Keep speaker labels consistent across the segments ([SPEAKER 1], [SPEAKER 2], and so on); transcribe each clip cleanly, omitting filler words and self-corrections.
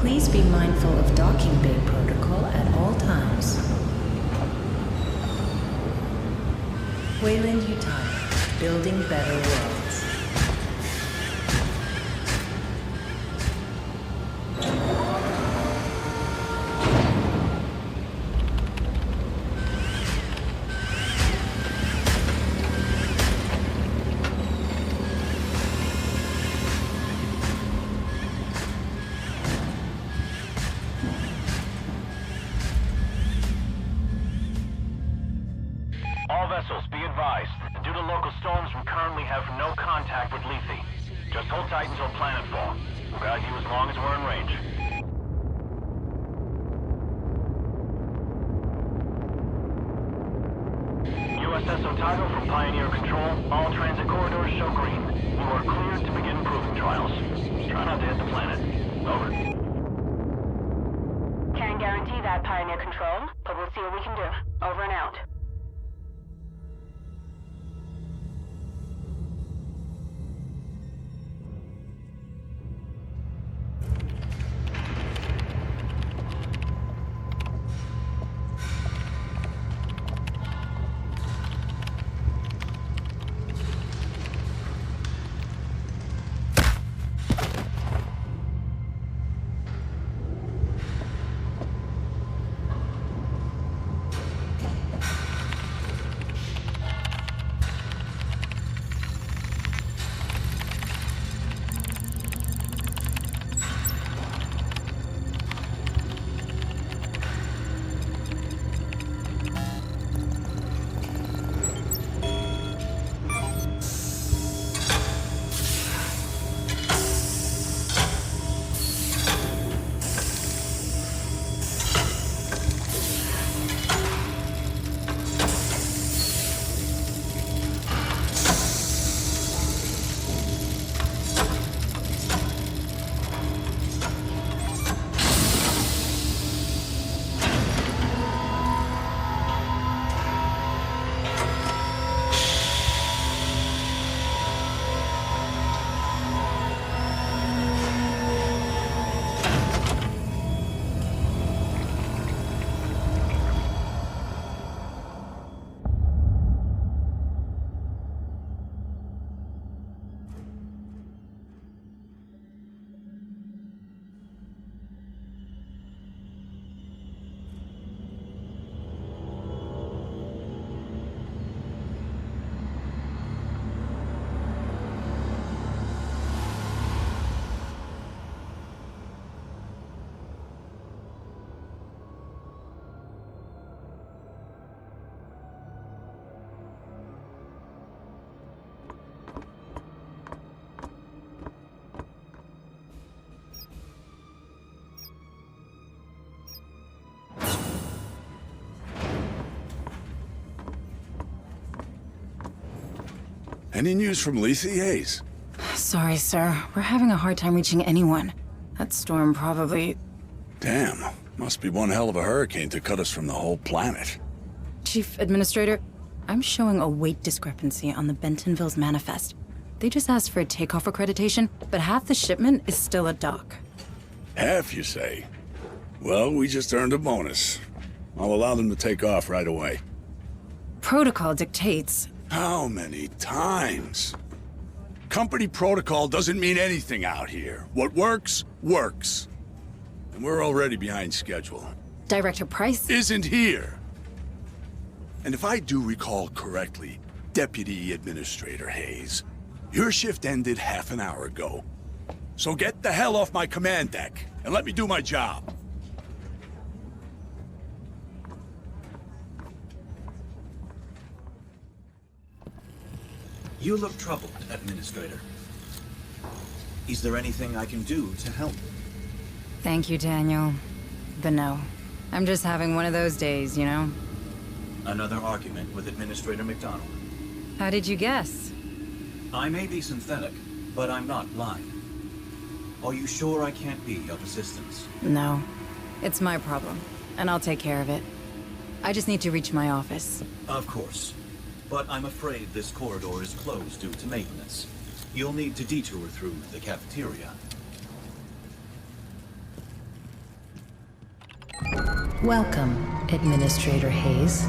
[SPEAKER 1] Please be mindful of docking bay protocol at all times. Weyland-Yutani, building better worlds.
[SPEAKER 2] All vessels, be advised. Due to local storms, we currently have no contact with Lethe. Just hold tight until planetfall. We'll guide you as long as we're in range. USS Otago from Pioneer Control. All transit corridors show green. You are cleared to begin proving trials. Try not to hit the planet. Over.
[SPEAKER 3] Can't guarantee that, Pioneer Control, but we'll see what we can do. Over and out.
[SPEAKER 4] Any news from Lethe, Hayes?
[SPEAKER 1] Sorry, sir. We're having a hard time reaching anyone. That storm probably...
[SPEAKER 4] Damn. Must be one hell of a hurricane to cut us from the whole planet.
[SPEAKER 1] Chief Administrator, I'm showing a weight discrepancy on the Bentonville's manifest. They just asked for a takeoff accreditation, but half the shipment is still at dock.
[SPEAKER 4] Half, you say? Well, we just earned a bonus. I'll allow them to take off right away.
[SPEAKER 1] Protocol dictates...
[SPEAKER 4] How many times? Company protocol doesn't mean anything out here. What works, works. And we're already behind schedule.
[SPEAKER 1] Director Price?
[SPEAKER 4] Isn't here. And if I do recall correctly, Deputy Administrator Hayes, your shift ended half an hour ago. So get the hell off my command deck and let me do my job.
[SPEAKER 5] You look troubled, Administrator. Is there anything I can do to help?
[SPEAKER 1] Thank you, Daniel. But no. I'm just having one of those days, you know?
[SPEAKER 5] Another argument with Administrator McDonald.
[SPEAKER 1] How did you guess?
[SPEAKER 5] I may be synthetic, but I'm not blind. Are you sure I can't be of assistance?
[SPEAKER 1] No. It's my problem, and I'll take care of it. I just need to reach my office.
[SPEAKER 5] Of course. But I'm afraid this corridor is closed due to maintenance. You'll need to detour through the cafeteria.
[SPEAKER 6] Welcome, Administrator Hayes.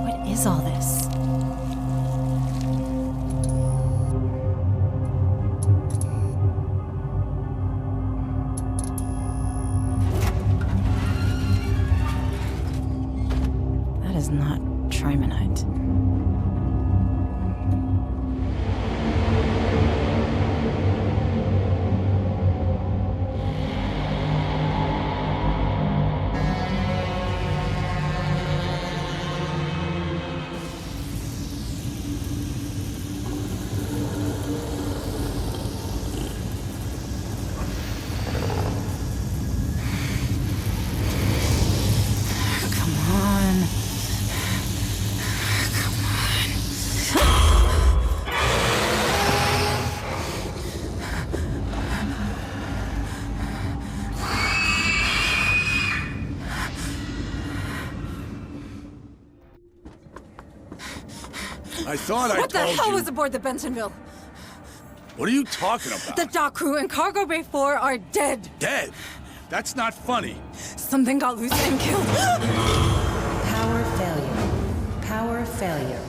[SPEAKER 1] What is all this? That is not trimonite. Come on. Come on.
[SPEAKER 4] I thought I
[SPEAKER 1] What the
[SPEAKER 4] told
[SPEAKER 1] hell
[SPEAKER 4] you.
[SPEAKER 1] was aboard the Bentonville?
[SPEAKER 4] What are you talking about?
[SPEAKER 1] The dock crew and Cargo Bay 4 are dead.
[SPEAKER 4] Dead? That's not funny.
[SPEAKER 1] Something got loose and killed.
[SPEAKER 6] Power failure. Power failure.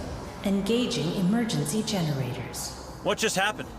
[SPEAKER 6] Engaging emergency generators.
[SPEAKER 7] What just happened?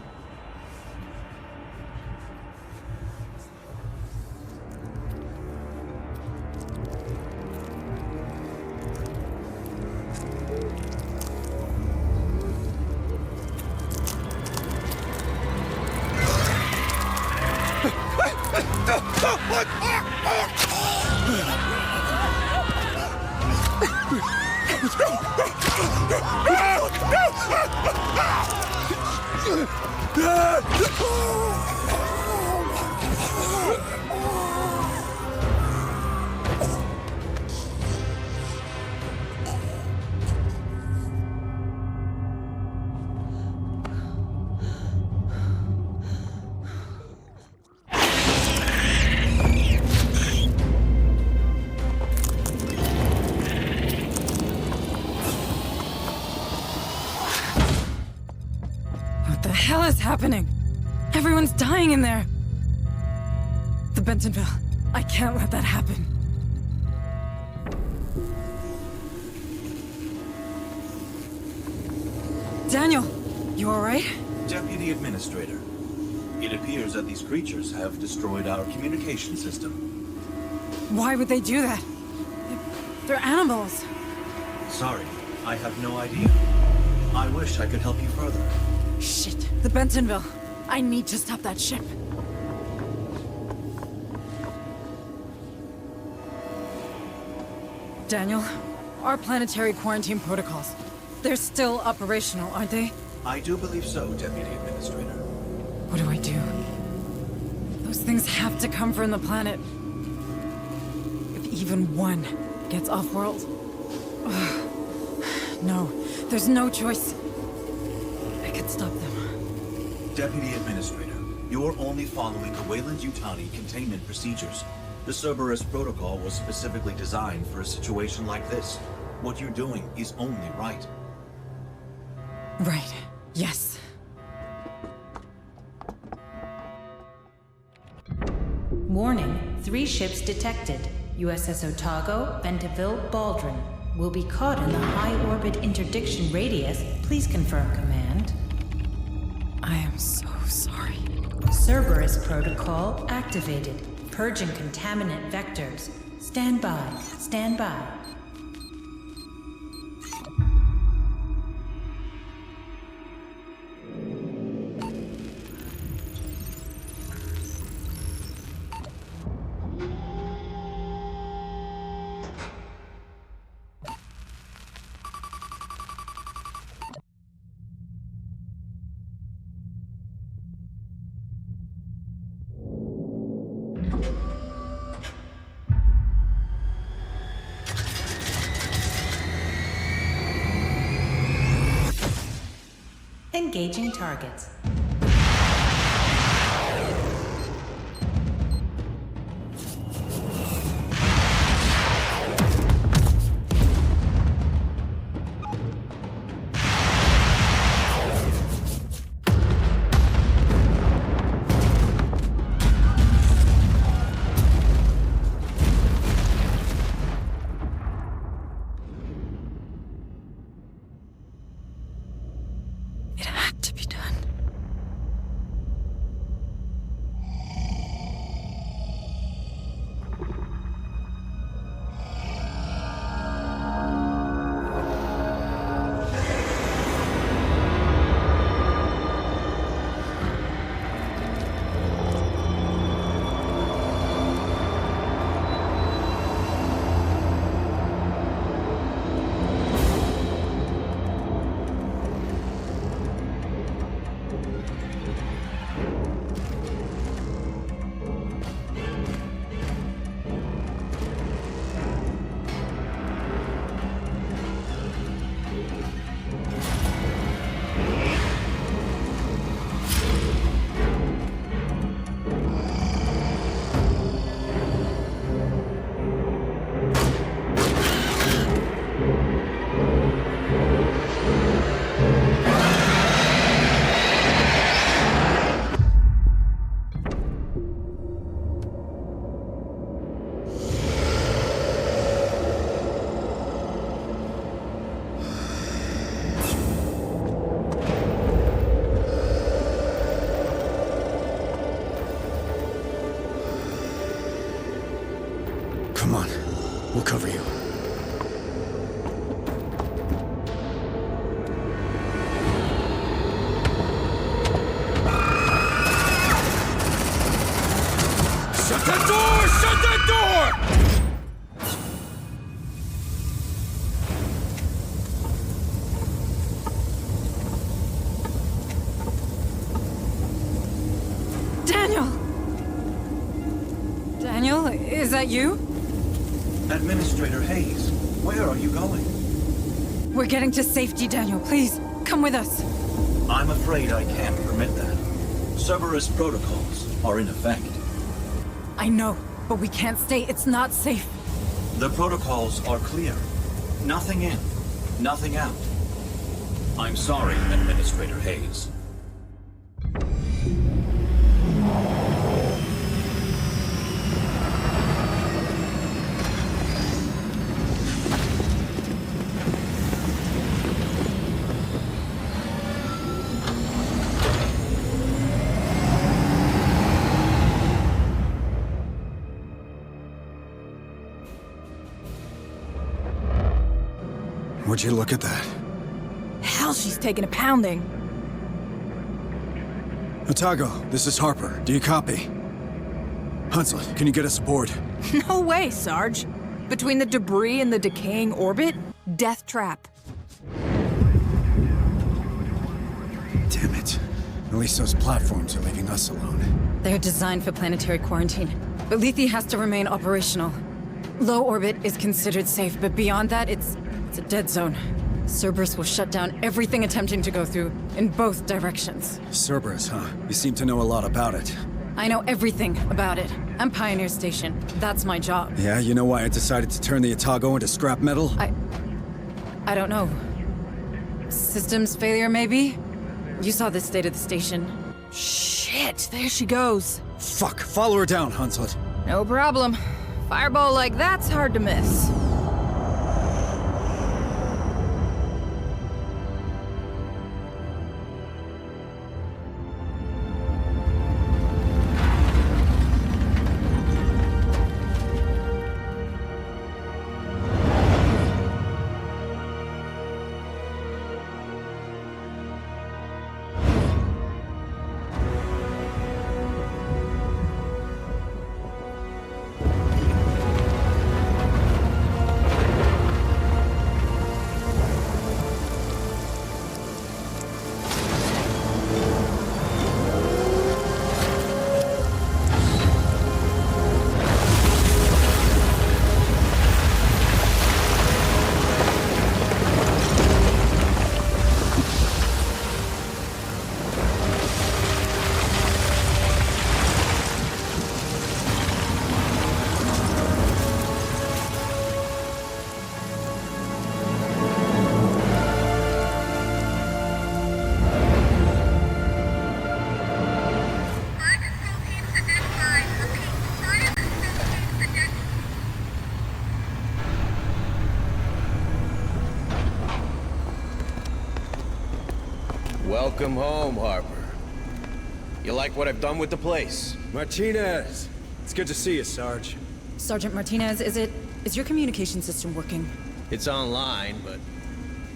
[SPEAKER 1] What the hell is happening? Everyone's dying in there. The Bentonville. I can't let that happen. Daniel, you alright?
[SPEAKER 5] Deputy Administrator, it appears that these creatures have destroyed our communication system.
[SPEAKER 1] Why would they do that? They're animals.
[SPEAKER 5] Sorry, I have no idea. I wish I could help you further.
[SPEAKER 1] Shit, the Bentonville. I need to stop that ship. Daniel, our planetary quarantine protocols. They're still operational, aren't they?
[SPEAKER 5] I do believe so, Deputy Administrator.
[SPEAKER 1] What do I do? Those things have to come from the planet. If even one gets off-world. No, there's no choice. I could stop them.
[SPEAKER 5] Deputy Administrator, you're only following the Weyland-Yutani containment procedures. The Cerberus protocol was specifically designed for a situation like this. What you're doing is only right.
[SPEAKER 1] Right. Yes.
[SPEAKER 6] Warning, 3 ships detected. USS Otago, Bentonville, Baldwin. Will be caught in the high orbit interdiction radius. Please confirm, Command.
[SPEAKER 1] I am so sorry.
[SPEAKER 6] Cerberus protocol activated. Purging contaminant vectors. Stand by. Stand by. engaging targets.
[SPEAKER 1] It had to be done.
[SPEAKER 7] Come on, we'll cover you. Shut that door! Shut that door!
[SPEAKER 1] Daniel! Daniel, is that you?
[SPEAKER 5] Administrator Hayes, where are you going?
[SPEAKER 1] We're getting to safety, Daniel. Please, come with us.
[SPEAKER 5] I'm afraid I can't permit that. Cerberus protocols are in effect.
[SPEAKER 1] I know, but we can't stay. It's not safe.
[SPEAKER 5] The protocols are clear. Nothing in, nothing out. I'm sorry, Administrator Hayes.
[SPEAKER 7] Would you look at that?
[SPEAKER 8] Hell, she's taking a pounding.
[SPEAKER 7] Otago, this is Harper. Do you copy? Hunslet, can you get us aboard?
[SPEAKER 8] No way, Sarge. Between the debris and the decaying orbit, death trap.
[SPEAKER 7] Damn it. At least those platforms are leaving us alone.
[SPEAKER 1] They're designed for planetary quarantine, but Lethe has to remain operational. Low orbit is considered safe, but beyond that, it's a dead zone. Cerberus will shut down everything attempting to go through, in both directions.
[SPEAKER 7] Cerberus, huh? You seem to know a lot about it.
[SPEAKER 1] I know everything about it. I'm Pioneer Station. That's my job.
[SPEAKER 7] Yeah, you know why I decided to turn the Otago into scrap metal?
[SPEAKER 1] I don't know. Systems failure, maybe? You saw the state of the station.
[SPEAKER 8] Shit, there she goes.
[SPEAKER 7] Fuck, follow her down, Hunslet.
[SPEAKER 8] No problem. Fireball like that's hard to miss.
[SPEAKER 9] Welcome home, Harper. You like what I've done with the place?
[SPEAKER 7] Martinez! It's good to see you, Sarge.
[SPEAKER 1] Sergeant Martinez, is your communication system working?
[SPEAKER 9] It's online, but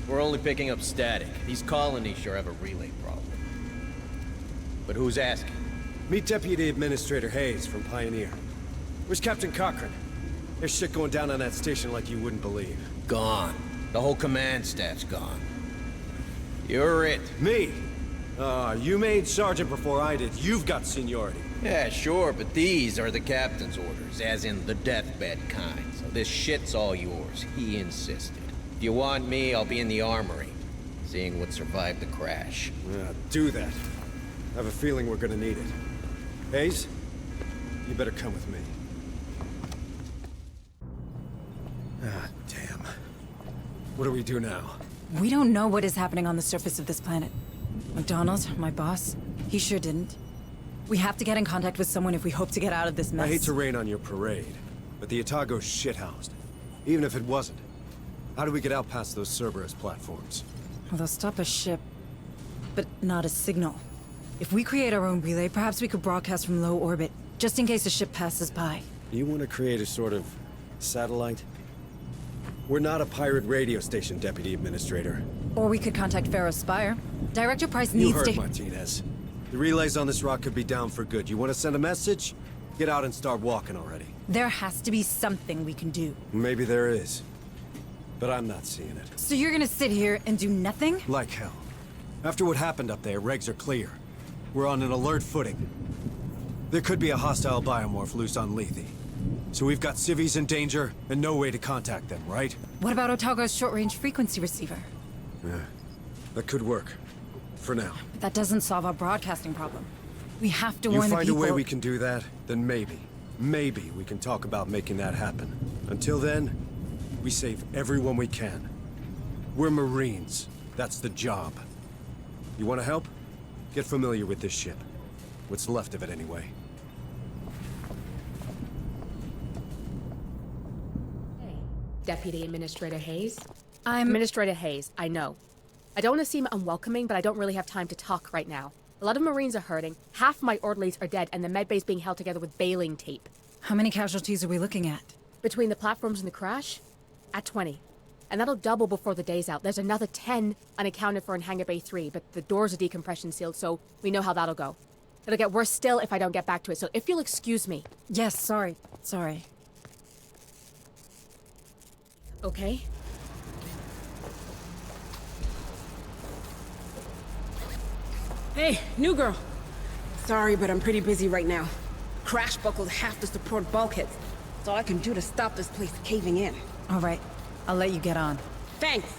[SPEAKER 9] we're only picking up static. These colonies sure have a relay problem. But who's asking?
[SPEAKER 7] Meet Deputy Administrator Hayes from Pioneer. Where's Captain Cochran? There's shit going down on that station like you wouldn't believe.
[SPEAKER 9] Gone. The whole command staff's gone. You're it.
[SPEAKER 7] Me? You made Sergeant before I did. You've got seniority.
[SPEAKER 9] Yeah, sure, but these are the captain's orders, as in the deathbed kind. So this shit's all yours. He insisted. If you want me, I'll be in the armory, seeing what survived the crash.
[SPEAKER 7] Yeah, do that. I have a feeling we're gonna need it. Hayes, you better come with me. Ah, damn. What do we do now?
[SPEAKER 1] We don't know what is happening on the surface of this planet. McDonald, my boss, he sure didn't. We have to get in contact with someone if we hope to get out of this mess.
[SPEAKER 7] I hate to rain on your parade, but the Otago's shithoused. Even if it wasn't, how do we get out past those Cerberus platforms?
[SPEAKER 1] Well, they'll stop a ship, but not a signal. If we create our own relay, perhaps we could broadcast from low orbit, just in case a ship passes by.
[SPEAKER 7] You want to create a sort of satellite? We're not a pirate radio station, Deputy Administrator.
[SPEAKER 1] Or we could contact Pharaoh's Spire. Director Price needs
[SPEAKER 7] You heard
[SPEAKER 1] to-
[SPEAKER 7] Martinez. The relays on this rock could be down for good. You want to send a message? Get out and start walking already.
[SPEAKER 1] There has to be something we can do.
[SPEAKER 7] Maybe there is. But I'm not seeing it.
[SPEAKER 1] So you're gonna sit here and do nothing?
[SPEAKER 7] Like hell. After what happened up there, regs are clear. We're on an alert footing. There could be a hostile biomorph loose on Lethe. So we've got civvies in danger, and no way to contact them, right?
[SPEAKER 1] What about Otago's short-range frequency receiver?
[SPEAKER 7] Yeah, that could work. For now.
[SPEAKER 1] But that doesn't solve our broadcasting problem. We have to
[SPEAKER 7] You
[SPEAKER 1] warn the
[SPEAKER 7] find
[SPEAKER 1] people-
[SPEAKER 7] a way we can do that, then maybe we can talk about making that happen. Until then, we save everyone we can. We're Marines. That's the job. You want to help? Get familiar with this ship. What's left of it, anyway.
[SPEAKER 10] Hey, Deputy Administrator Hayes.
[SPEAKER 1] I'm-
[SPEAKER 10] Administrator Hayes, I know. I don't want to seem unwelcoming, but I don't really have time to talk right now. A lot of Marines are hurting, half my orderlies are dead, and the medbay's being held together with baling tape.
[SPEAKER 1] How many casualties are we looking at?
[SPEAKER 10] Between the platforms and the crash? At 20. And that'll double before the day's out. There's another 10 unaccounted for in Hangar Bay 3, but the doors are decompression sealed, so we know how that'll go. It'll get worse still if I don't get back to it, so if you'll excuse me.
[SPEAKER 1] Yes, sorry. Sorry.
[SPEAKER 10] Okay?
[SPEAKER 11] Hey, new girl. Sorry, but I'm pretty busy right now. Crash buckled half the support bulkheads. That's all I can do to stop this place caving in.
[SPEAKER 1] All right. I'll let you get on.
[SPEAKER 11] Thanks.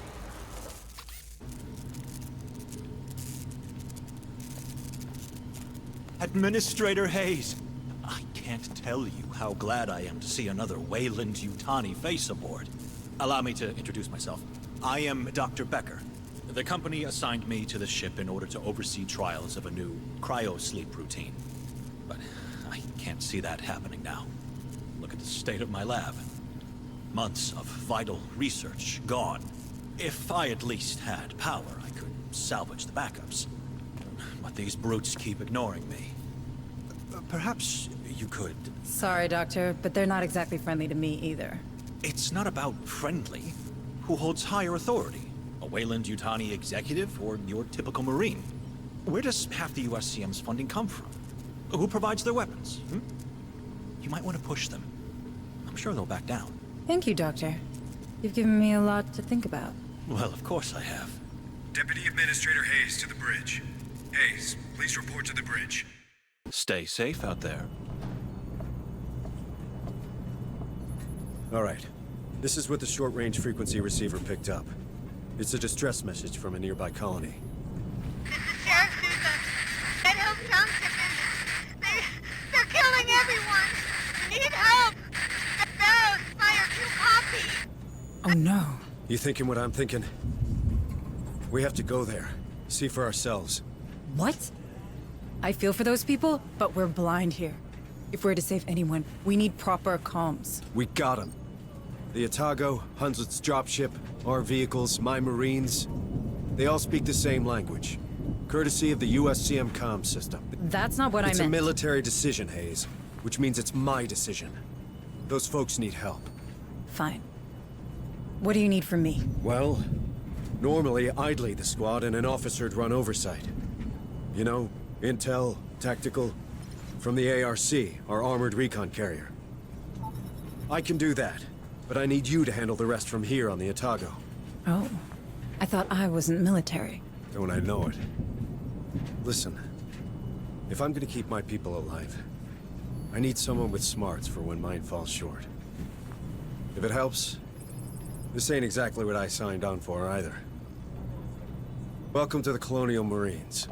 [SPEAKER 12] Administrator Hayes, I can't tell you how glad I am to see another Weyland-Yutani face aboard. Allow me to introduce myself. I am Dr. Becker. The company assigned me to the ship in order to oversee trials of a new cryo-sleep routine. But I can't see that happening now. Look at the state of my lab. Months of vital research gone. If I at least had power, I could salvage the backups. But these brutes keep ignoring me. Perhaps you could...
[SPEAKER 1] Sorry, Doctor, but they're not exactly friendly to me either.
[SPEAKER 12] It's not about friendly. Who holds higher authority? A Weyland-Yutani executive or your typical Marine? Where does half the USCM's funding come from? Who provides their weapons? You might want to push them. I'm sure they'll back down.
[SPEAKER 1] Thank you, Doctor. You've given me a lot to think about.
[SPEAKER 12] Well, of course I have.
[SPEAKER 13] Deputy Administrator Hayes to the bridge. Hayes, please report to the bridge.
[SPEAKER 12] Stay safe out there.
[SPEAKER 7] All right. This is what the short-range frequency receiver picked up. It's a distress message from a nearby colony.
[SPEAKER 14] This is Sheriff Sousa. Red Hills Township they're killing everyone. We need help. At Barrow's Fire 2 copy.
[SPEAKER 1] Oh no.
[SPEAKER 7] You thinking what I'm thinking? We have to go there. See for ourselves.
[SPEAKER 1] What? I feel for those people, but we're blind here. If we're to save anyone, we need proper comms.
[SPEAKER 7] We got him. The Otago, Hunslet's dropship, our vehicles, my Marines, they all speak the same language. courtesy of the USCM comm system.
[SPEAKER 1] That's not what I meant.
[SPEAKER 7] It's a military decision, Hayes, which means it's my decision. Those folks need help.
[SPEAKER 1] Fine. What do you need from me?
[SPEAKER 7] Well, normally I'd lead the squad and an officer'd run oversight. You know, intel, tactical, from the ARC, our armored recon carrier. I can do that, but I need you to handle the rest from here on the Otago.
[SPEAKER 1] Oh. I thought I wasn't military.
[SPEAKER 7] Don't I know it? Listen, if I'm gonna keep my people alive, I need someone with smarts for when mine falls short. If it helps, this ain't exactly what I signed on for either. Welcome to the Colonial Marines.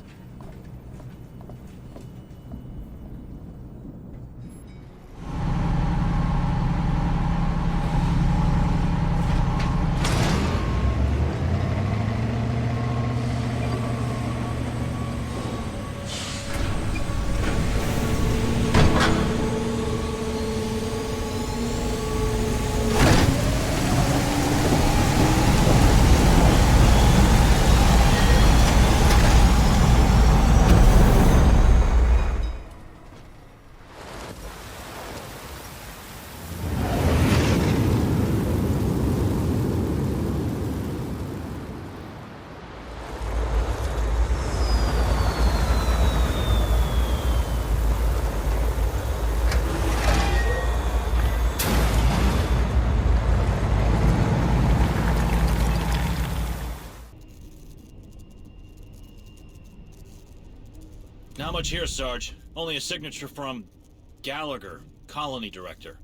[SPEAKER 12] Not much here, Sarge. Only a signature from Gallagher, Colony Director.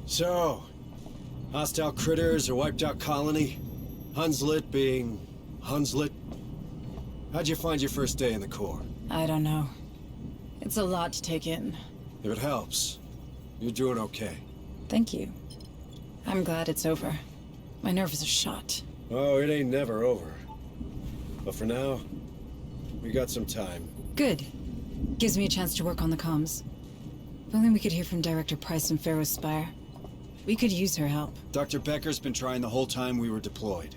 [SPEAKER 7] So, hostile critters or wiped out colony? Hunslet being Hunslet? How'd you find your first day in the Corps?
[SPEAKER 1] I don't know. It's a lot to take in.
[SPEAKER 7] If it helps, you're doing okay.
[SPEAKER 1] Thank you. I'm glad it's over. My nerves are shot.
[SPEAKER 7] Oh, it ain't never over. But for now, we got some time.
[SPEAKER 1] Good. Gives me a chance to work on the comms. If only we could hear from Director Price in Pharaoh's Spire. We could use her help.
[SPEAKER 15] Dr. Becker's been trying the whole time we were deployed.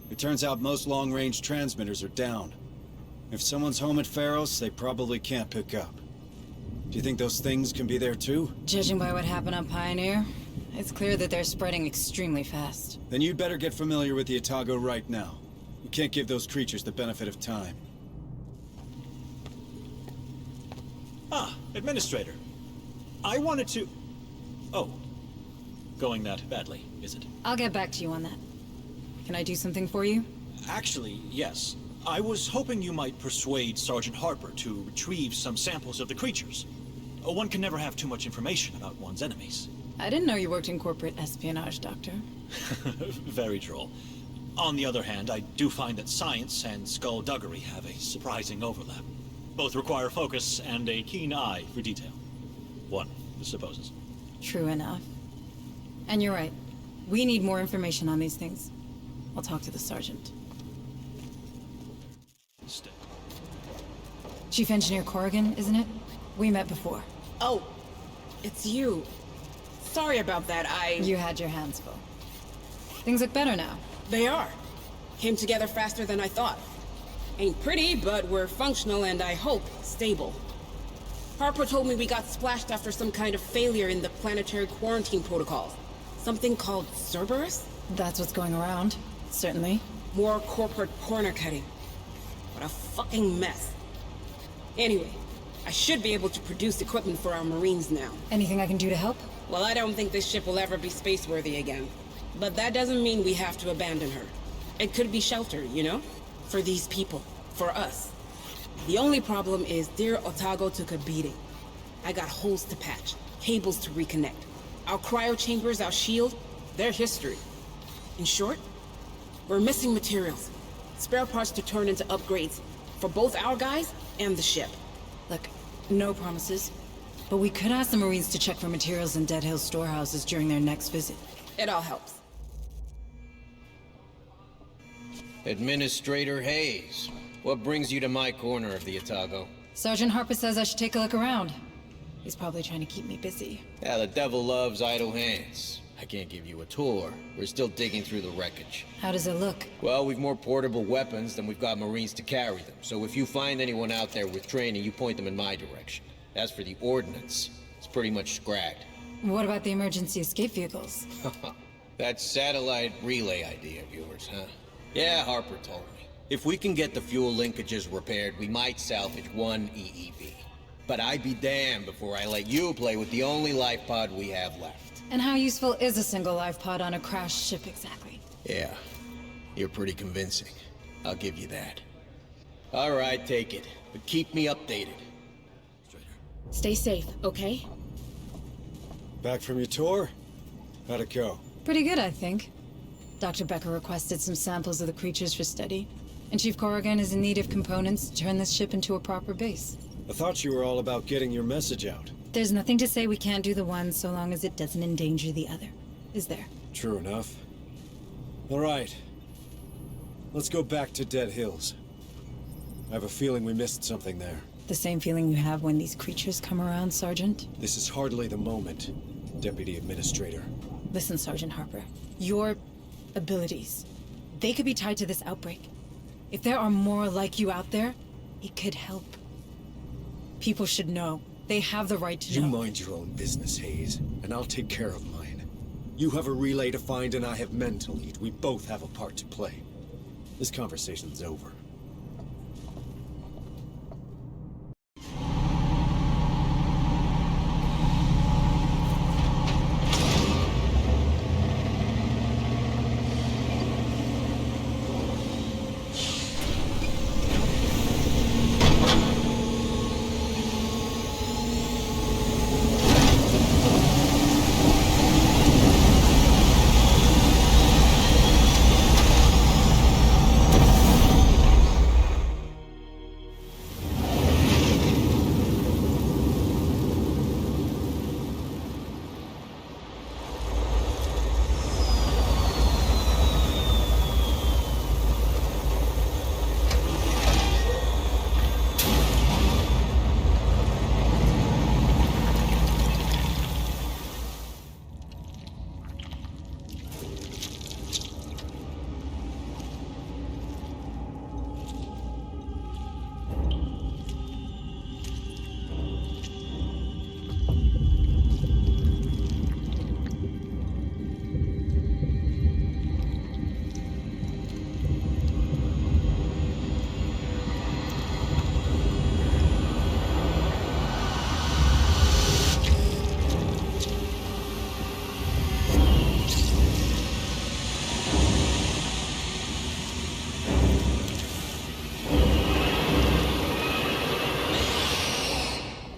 [SPEAKER 15] It turns out most long-range transmitters are down. If someone's home at Pharaoh's, they probably can't pick up. Do you think those things can be there too?
[SPEAKER 1] Judging by what happened on Pioneer, it's clear that they're spreading extremely fast.
[SPEAKER 15] Then you'd better get familiar with the Otago right now. We can't give those creatures the benefit of time.
[SPEAKER 12] Ah, Administrator. I wanted to... Oh. Going that badly, is it?
[SPEAKER 1] I'll get back to you on that. Can I do something for you?
[SPEAKER 12] Actually, yes. I was hoping you might persuade Sergeant Harper to retrieve some samples of the creatures. One can never have too much information about one's enemies.
[SPEAKER 1] I didn't know you worked in corporate espionage, Doctor.
[SPEAKER 12] Very droll. On the other hand, I do find that science and skullduggery have a surprising overlap. Both require focus and a keen eye for detail. One supposes.
[SPEAKER 1] True enough. And you're right. We need more information on these things. I'll talk to the Sergeant. Chief Engineer Corrigan, isn't it? We met before.
[SPEAKER 11] Oh, it's you. Sorry about that,
[SPEAKER 1] You had your hands full. Things look better now.
[SPEAKER 11] They are. Came together faster than I thought. Ain't pretty, but we're functional and I hope stable. Harper told me we got splashed after some kind of failure in the planetary quarantine protocols. Something called Cerberus?
[SPEAKER 1] That's what's going around. Certainly.
[SPEAKER 11] More corporate corner cutting. What a fucking mess. Anyway, I should be able to produce equipment for our Marines now.
[SPEAKER 1] Anything I can do to help?
[SPEAKER 11] Well, I don't think this ship will ever be space-worthy again. But that doesn't mean we have to abandon her. It could be shelter, you know? For these people. For us. The only problem is dear Otago took a beating. I got holes to patch, cables to reconnect. Our cryo chambers, our shield, they're history. In short, we're missing materials. Spare parts to turn into upgrades. For both our guys and the ship.
[SPEAKER 1] Look, no promises. But we could ask the Marines to check for materials in Dead Hill storehouses during their next visit.
[SPEAKER 11] It all helps.
[SPEAKER 9] Administrator Hayes, What brings you to my corner of the Otago?
[SPEAKER 1] Sergeant Harper says I should take a look around. He's probably trying to keep me busy.
[SPEAKER 9] Yeah, the devil loves idle hands. I can't give you a tour. We're still digging through the wreckage.
[SPEAKER 1] How does it look?
[SPEAKER 9] Well, we've more portable weapons than we've got Marines to carry them. So if you find anyone out there with training, you point them in my direction. As for the ordnance, it's pretty much scragged.
[SPEAKER 1] What about the emergency escape vehicles?
[SPEAKER 9] That satellite relay idea of yours, huh? Yeah, Harper told me. If we can get the fuel linkages repaired, we might salvage one EEV. But I'd be damned before I let you play with the only life pod we have left.
[SPEAKER 1] And how useful is a single life pod on a crashed ship exactly?
[SPEAKER 9] Yeah, you're pretty convincing. I'll give you that. All right, take it. But keep me updated.
[SPEAKER 10] Stay safe, okay?
[SPEAKER 15] Back from your tour? How'd it go?
[SPEAKER 1] Pretty good, I think. Dr. Becker requested some samples of the creatures for study, and Chief Corrigan is in need of components to turn this ship into a proper base.
[SPEAKER 15] I thought you were all about getting your message out.
[SPEAKER 1] There's nothing to say we can't do the one so long as it doesn't endanger the other, is there?
[SPEAKER 15] True enough. All right. Let's go back to Dead Hills. I have a feeling we missed something there.
[SPEAKER 1] The same feeling you have when these creatures come around, Sergeant?
[SPEAKER 15] This is hardly the moment, Deputy Administrator.
[SPEAKER 1] Listen, Sergeant Harper. Your abilities, they could be tied to this outbreak. If there are more like you out there, it could help. People should know. They have the right to know.
[SPEAKER 7] You mind your own business, Hayes, and I'll take care of mine. You have a relay to find and I have men to lead. We both have a part to play. This conversation's over.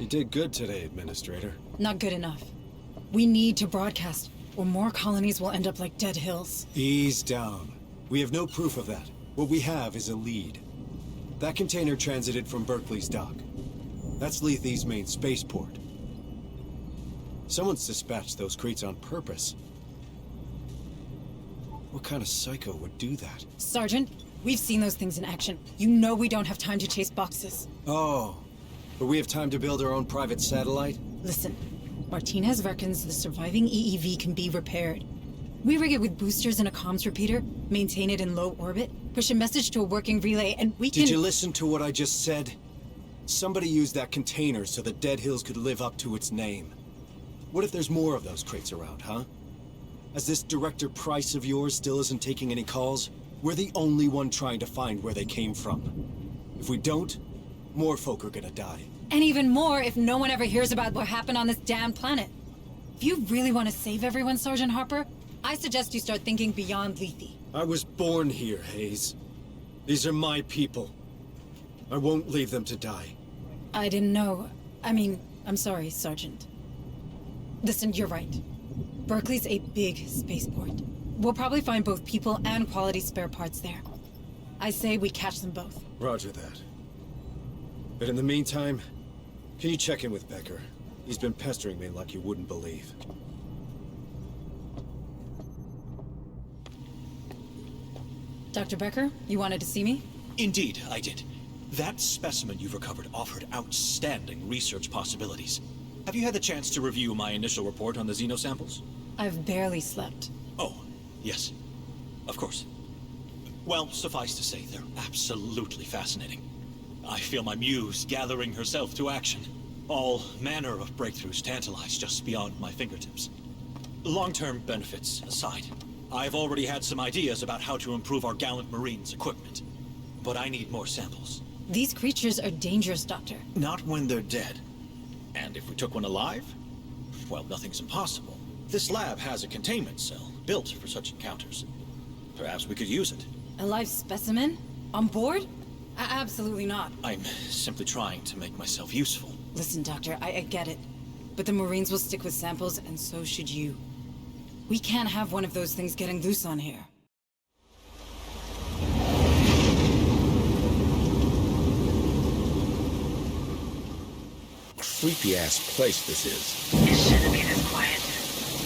[SPEAKER 15] You did good today, Administrator.
[SPEAKER 1] Not good enough. We need to broadcast, or more colonies will end up like Dead Hills.
[SPEAKER 15] Ease down. We have no proof of that. What we have is a lead. That container transited from Berkeley's dock. That's Lethe's main spaceport. Someone's dispatched those crates on purpose. What kind of psycho would do that?
[SPEAKER 1] Sergeant, we've seen those things in action. You know we don't have time to chase boxes.
[SPEAKER 15] Oh, but we have time to build our own private satellite?
[SPEAKER 1] Listen, Martinez reckons the surviving EEV can be repaired. We rig it with boosters and a comms repeater, maintain it in low orbit, push a message to a working relay, and we can—
[SPEAKER 15] Did you listen to what I just said? Somebody used that container so that Dead Hills could live up to its name. What if there's more of those crates around, huh? As this Director Price of yours still isn't taking any calls, we're the only one trying to find where they came from. If we don't, more folk are gonna die.
[SPEAKER 1] And even more if no one ever hears about what happened on this damn planet. If you really want to save everyone, Sergeant Harper, I suggest you start thinking beyond Lethe.
[SPEAKER 15] I was born here, Hayes. These are my people. I won't leave them to die.
[SPEAKER 1] I didn't know. I mean, I'm sorry, Sergeant. Listen, you're right. Berkeley's a big spaceport. We'll probably find both people and quality spare parts there. I say we catch them both.
[SPEAKER 15] Roger that. But in the meantime, can you check in with Becker? He's been pestering me like you wouldn't believe.
[SPEAKER 1] Dr. Becker, you wanted to see me?
[SPEAKER 12] Indeed, I did. That specimen you've recovered offered outstanding research possibilities. Have you had the chance to review my initial report on the xenosamples?
[SPEAKER 1] I've barely slept.
[SPEAKER 12] Oh, yes. Of course. Well, suffice to say, they're absolutely fascinating. I feel my muse gathering herself to action. All manner of breakthroughs tantalize just beyond my fingertips. Long-term benefits aside, I've already had some ideas about how to improve our gallant Marines' equipment. But I need more samples.
[SPEAKER 1] These creatures are dangerous, Doctor.
[SPEAKER 12] Not when they're dead. And if we took one alive? Well, nothing's impossible. This lab has a containment cell built for such encounters. Perhaps we could use it.
[SPEAKER 1] A live specimen? On board? Absolutely not.
[SPEAKER 12] I'm simply trying to make myself useful.
[SPEAKER 1] Listen, Doctor, I get it. But the Marines will stick with samples, and so should you. We can't have one of those things getting loose on here.
[SPEAKER 16] Creepy-ass place this is.
[SPEAKER 3] It shouldn't be this quiet.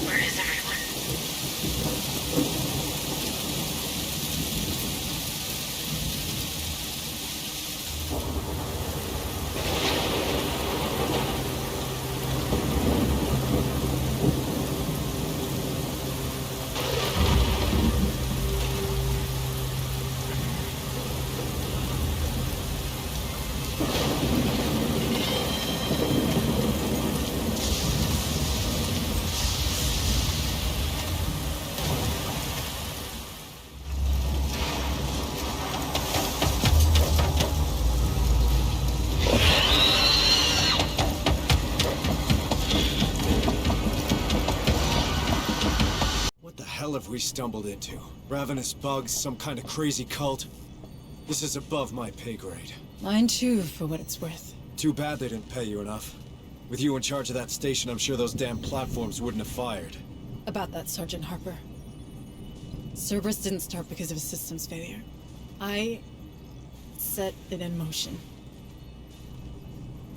[SPEAKER 3] Where is everyone?
[SPEAKER 7] Have we stumbled into? Ravenous bugs, some kind of crazy cult? This is above my pay grade.
[SPEAKER 1] Mine too, for what it's worth.
[SPEAKER 7] Too bad they didn't pay you enough. With you in charge of that station, I'm sure those damn platforms wouldn't have fired.
[SPEAKER 1] About that, Sergeant Harper. Cerberus didn't start because of a systems failure. I set it in motion.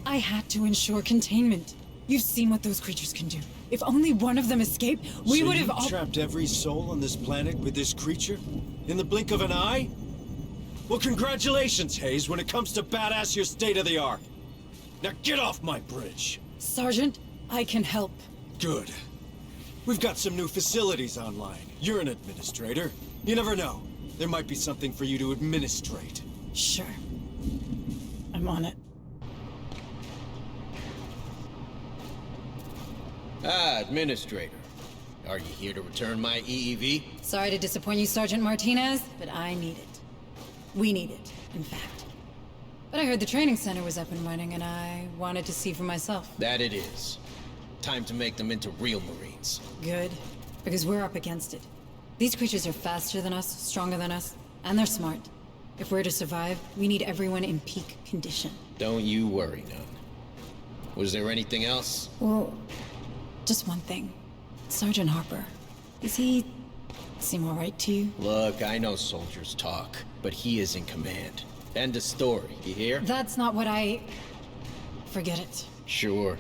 [SPEAKER 1] I had to ensure containment. You've seen what those creatures can do. If only one of them escaped, we would have all—
[SPEAKER 7] trapped every soul on this planet with this creature? In the blink of an eye? Well, congratulations, Hayes. When it comes to badass, you're state-of-the-art. Now get off my bridge.
[SPEAKER 1] Sergeant, I can help.
[SPEAKER 7] Good. We've got some new facilities online. You're an administrator. You never know. There might be something for you to administrate.
[SPEAKER 1] Sure. I'm on it.
[SPEAKER 9] Administrator. Are you here to return my EEV?
[SPEAKER 1] Sorry to disappoint you, Sergeant Martinez, but I need it. We need it, in fact. But I heard the training center was up and running, and I wanted to see for myself.
[SPEAKER 9] That it is. Time to make them into real Marines.
[SPEAKER 1] Good, because we're up against it. These creatures are faster than us, stronger than us, and they're smart. If we're to survive, we need everyone in peak condition.
[SPEAKER 9] Don't you worry, none. Was there anything else?
[SPEAKER 1] Well, just one thing. Sergeant Harper, does he seem all right to you?
[SPEAKER 9] Look, I know soldiers talk, but he is in command. End of story, you hear?
[SPEAKER 1] That's not what I... Forget it.
[SPEAKER 9] Sure.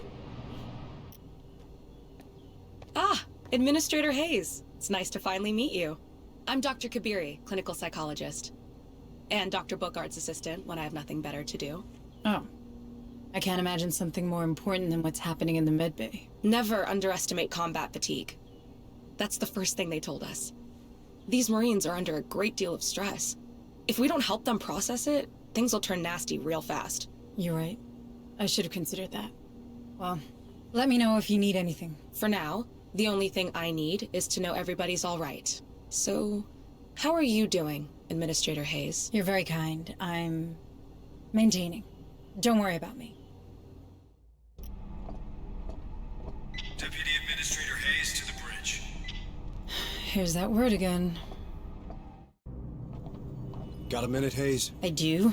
[SPEAKER 17] Ah, Administrator Hayes. It's nice to finally meet you. I'm Dr. Kabiri, clinical psychologist. And Dr. Bookard's assistant when I have nothing better to do.
[SPEAKER 1] Oh. I can't imagine something more important than what's happening in the medbay.
[SPEAKER 17] Never underestimate combat fatigue. That's the first thing they told us. These Marines are under a great deal of stress. If we don't help them process it, things will turn nasty real fast.
[SPEAKER 1] You're right. I should have considered that. Well, let me know if you need anything.
[SPEAKER 17] For now, the only thing I need is to know everybody's all right. So, how are you doing, Administrator Hayes?
[SPEAKER 1] You're very kind. I'm maintaining. Don't worry about me.
[SPEAKER 13] Deputy Administrator Hayes to the bridge.
[SPEAKER 1] Here's that word again.
[SPEAKER 7] Got a minute, Hayes?
[SPEAKER 1] I do.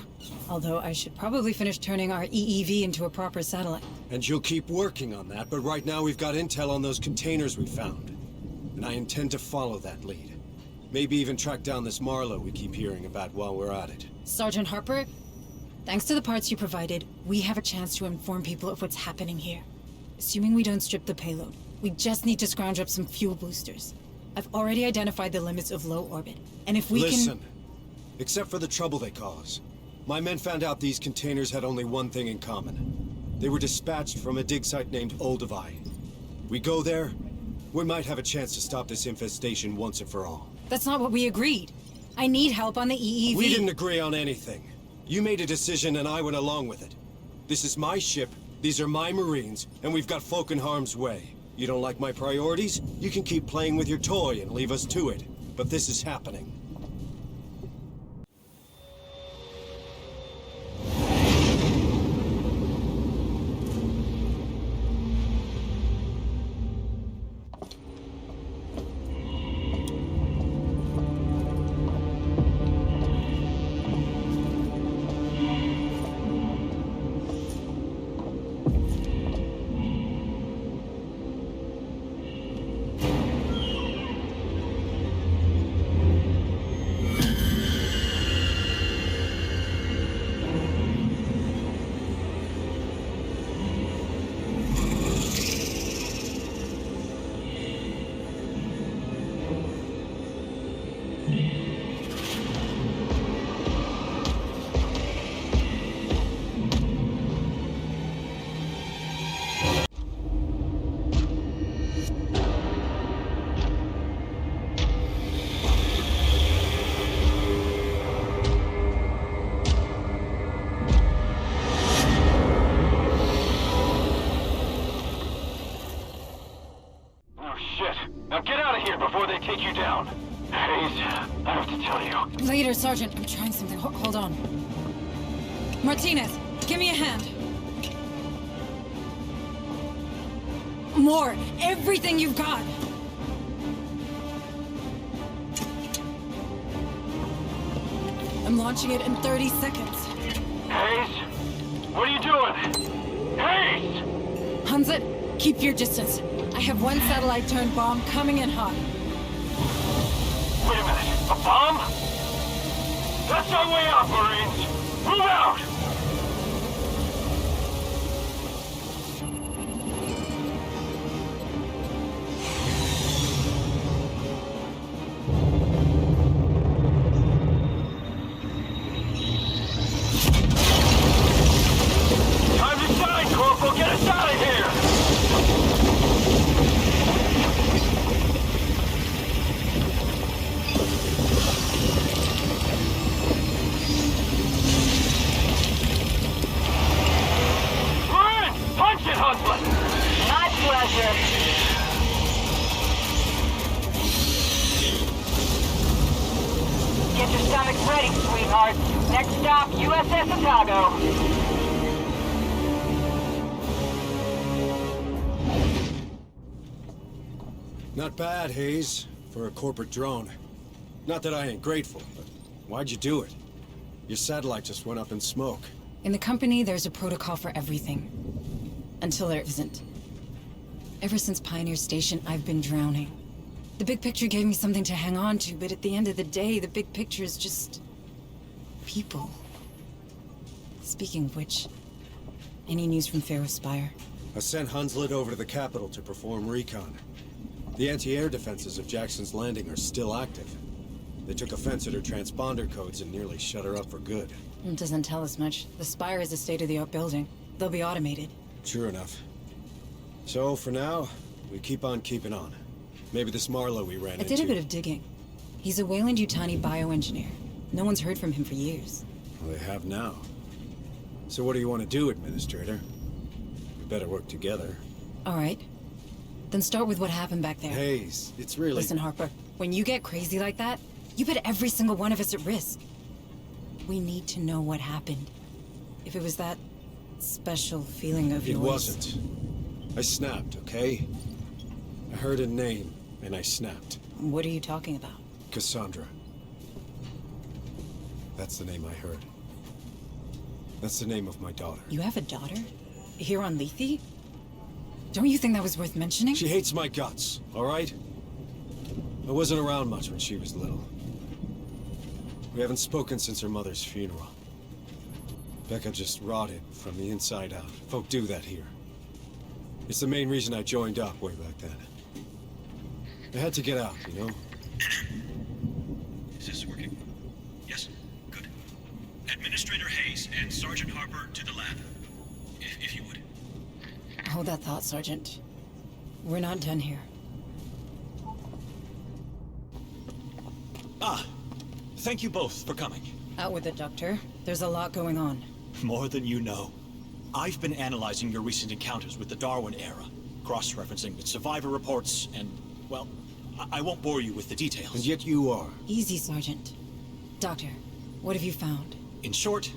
[SPEAKER 1] Although I should probably finish turning our EEV into a proper satellite.
[SPEAKER 7] And you'll keep working on that, but right now we've got intel on those containers we found. And I intend to follow that lead. Maybe even track down this Marlowe we keep hearing about while we're at it.
[SPEAKER 1] Sergeant Harper, thanks to the parts you provided, we have a chance to inform people of what's happening here. Assuming we don't strip the payload, we just need to scrounge up some fuel boosters. I've already identified the limits of low orbit, and if we
[SPEAKER 7] Listen, except for the trouble they cause, My men found out these containers had only one thing in common. They were dispatched from a dig site named Olduvai. We go there, we might have a chance to stop this infestation once and for all.
[SPEAKER 1] That's not what we agreed. I need help on the EEV.
[SPEAKER 7] We didn't agree on anything. You made a decision and I went along with it. This is my ship, these are my Marines, and we've got folk in harm's way. You don't like my priorities? You can keep playing with your toy and leave us to it. But this is happening.
[SPEAKER 2] Take you down. Hayes, I have to tell you.
[SPEAKER 1] Later, Sergeant. I'm trying something. Hold on. Martinez, give me a hand. More. Everything you've got. I'm launching it in 30 seconds.
[SPEAKER 2] Hayes? What are you doing? Hayes!
[SPEAKER 1] Hunzit, keep your distance. I have one satellite-turned bomb coming in hot.
[SPEAKER 2] Wait a minute. A bomb? That's our way out, Marines! Move out! Time to shine, Corporal! Get us out of here!
[SPEAKER 3] My pleasure. Get your stomachs ready, sweetheart. Next stop, USS Otago.
[SPEAKER 7] Not bad, Hayes, for a corporate drone. Not that I ain't grateful, but why'd you do it? Your satellite just went up in smoke.
[SPEAKER 1] In the company, there's a protocol for everything. Until there isn't. Ever since Pioneer Station, I've been drowning. The big picture gave me something to hang on to, but at the end of the day, the big picture is just... people. Speaking of which, any news from Pharaoh Spire?
[SPEAKER 7] I sent Hunslet over to the capital to perform recon. The anti-air defenses of Jackson's Landing are still active. They took offense at her transponder codes and nearly shut her up for good.
[SPEAKER 1] It doesn't tell us much. The Spire is a state-of-the-art building. They'll be automated.
[SPEAKER 7] Sure enough. So, for now, we keep on keeping on. Maybe this Marlowe we ran into...
[SPEAKER 1] I did a bit of digging. He's a Weyland-Yutani bioengineer. No one's heard from him for years.
[SPEAKER 7] Well, they have now. So what do you want to do, Administrator? We better work together.
[SPEAKER 1] All right. Then start with what happened back there.
[SPEAKER 7] Hayes, it's really...
[SPEAKER 1] Listen, Harper. When you get crazy like that, you put every single one of us at risk. We need to know what happened. If it was that special feeling of yours...
[SPEAKER 7] It wasn't. I snapped, okay? I heard a name, and I snapped.
[SPEAKER 1] What are you talking about?
[SPEAKER 7] Cassandra. That's the name I heard. That's the name of my daughter.
[SPEAKER 1] You have a daughter? Here on Lethe? Don't you think that was worth mentioning?
[SPEAKER 7] She hates my guts, all right? I wasn't around much when she was little. We haven't spoken since her mother's funeral. Becca just rotted from the inside out. Folk do that here. It's the main reason I joined up way back then. I had to get out, you know?
[SPEAKER 12] Is this working? Yes? Good. Administrator Hayes.
[SPEAKER 1] Hold that thought, Sergeant. We're not done here.
[SPEAKER 12] Thank you both for coming.
[SPEAKER 1] Out with it, Doctor. There's a lot going on.
[SPEAKER 12] More than you know. I've been analyzing your recent encounters with the Darwin era, cross-referencing with survivor reports, and, well, I won't bore you with the details.
[SPEAKER 15] And yet you are.
[SPEAKER 1] Easy, Sergeant. Doctor, what have you found?
[SPEAKER 12] In short,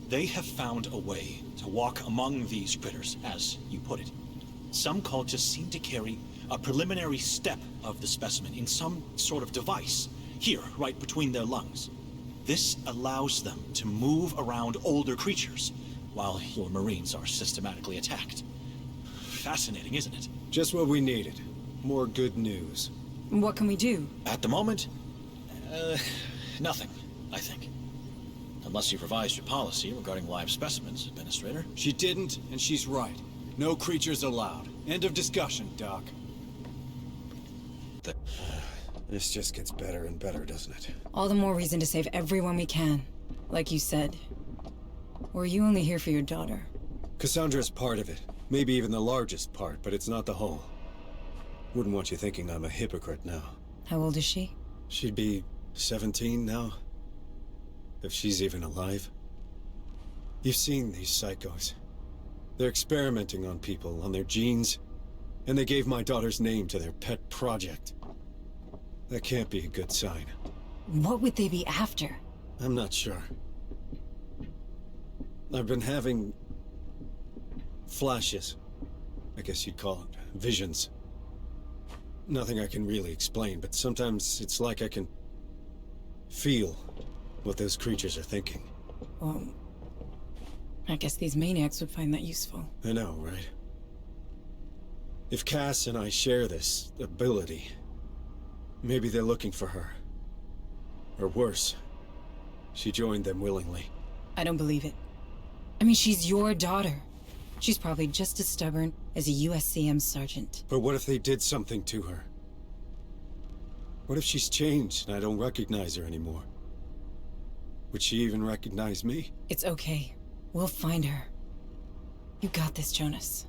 [SPEAKER 12] they have found a way to walk among these critters, as you put it. Some cultists seem to carry a preliminary step of the specimen in some sort of device, here, right between their lungs. This allows them to move around older creatures, while your Marines are systematically attacked. Fascinating, isn't it?
[SPEAKER 15] Just what we needed. More good news.
[SPEAKER 1] What can we do?
[SPEAKER 12] At the moment, nothing, I think. Unless you've revised your policy regarding live specimens, Administrator.
[SPEAKER 15] She didn't, and she's right. No creatures allowed. End of discussion, Doc. This just gets better and better, doesn't it?
[SPEAKER 1] All the more reason to save everyone we can. Like you said. Or are you only here for your daughter?
[SPEAKER 15] Cassandra's part of it. Maybe even the largest part, but it's not the whole. Wouldn't want you thinking I'm a hypocrite now.
[SPEAKER 1] How old is she?
[SPEAKER 15] She'd be 17 now. If she's even alive. You've seen these psychos. They're experimenting on people, on their genes. And they gave my daughter's name to their pet project. That can't be a good sign.
[SPEAKER 1] What would they be after?
[SPEAKER 15] I'm not sure. I've been having flashes. I guess you'd call it visions. Nothing I can really explain, but sometimes it's like I can feel what those creatures are thinking.
[SPEAKER 1] Well, I guess these maniacs would find that useful.
[SPEAKER 15] I know, right? If Cass and I share this ability, maybe they're looking for her. Or worse, she joined them willingly.
[SPEAKER 1] I don't believe it. I mean, she's your daughter. She's probably just as stubborn as a USCM sergeant.
[SPEAKER 15] But what if they did something to her? What if she's changed and I don't recognize her anymore? Would she even recognize me?
[SPEAKER 1] It's okay. We'll find her. You got this, Jonas.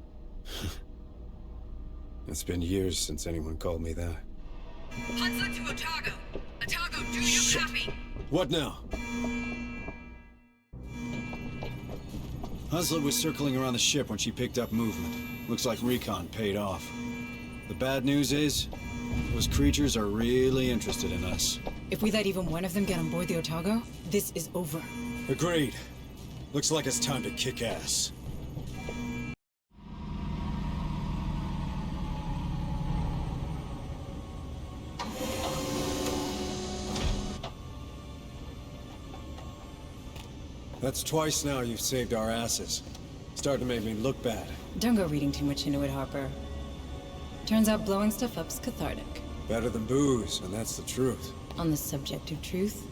[SPEAKER 15] It's been years since anyone called me that.
[SPEAKER 8] Hunslet to Otago. Otago, do you copy?
[SPEAKER 15] What now? Hunslet was circling around the ship when she picked up movement. Looks like recon paid off. The bad news is, those creatures are really interested in us.
[SPEAKER 1] If we let even one of them get on board the Otago, this is over.
[SPEAKER 15] Agreed. Looks like it's time to kick ass. That's twice now you've saved our asses. Starting to make me look bad.
[SPEAKER 1] Don't go reading too much into it, Harper. Turns out blowing stuff up's cathartic.
[SPEAKER 15] Better than booze, and that's the truth.
[SPEAKER 1] On the subject of truth,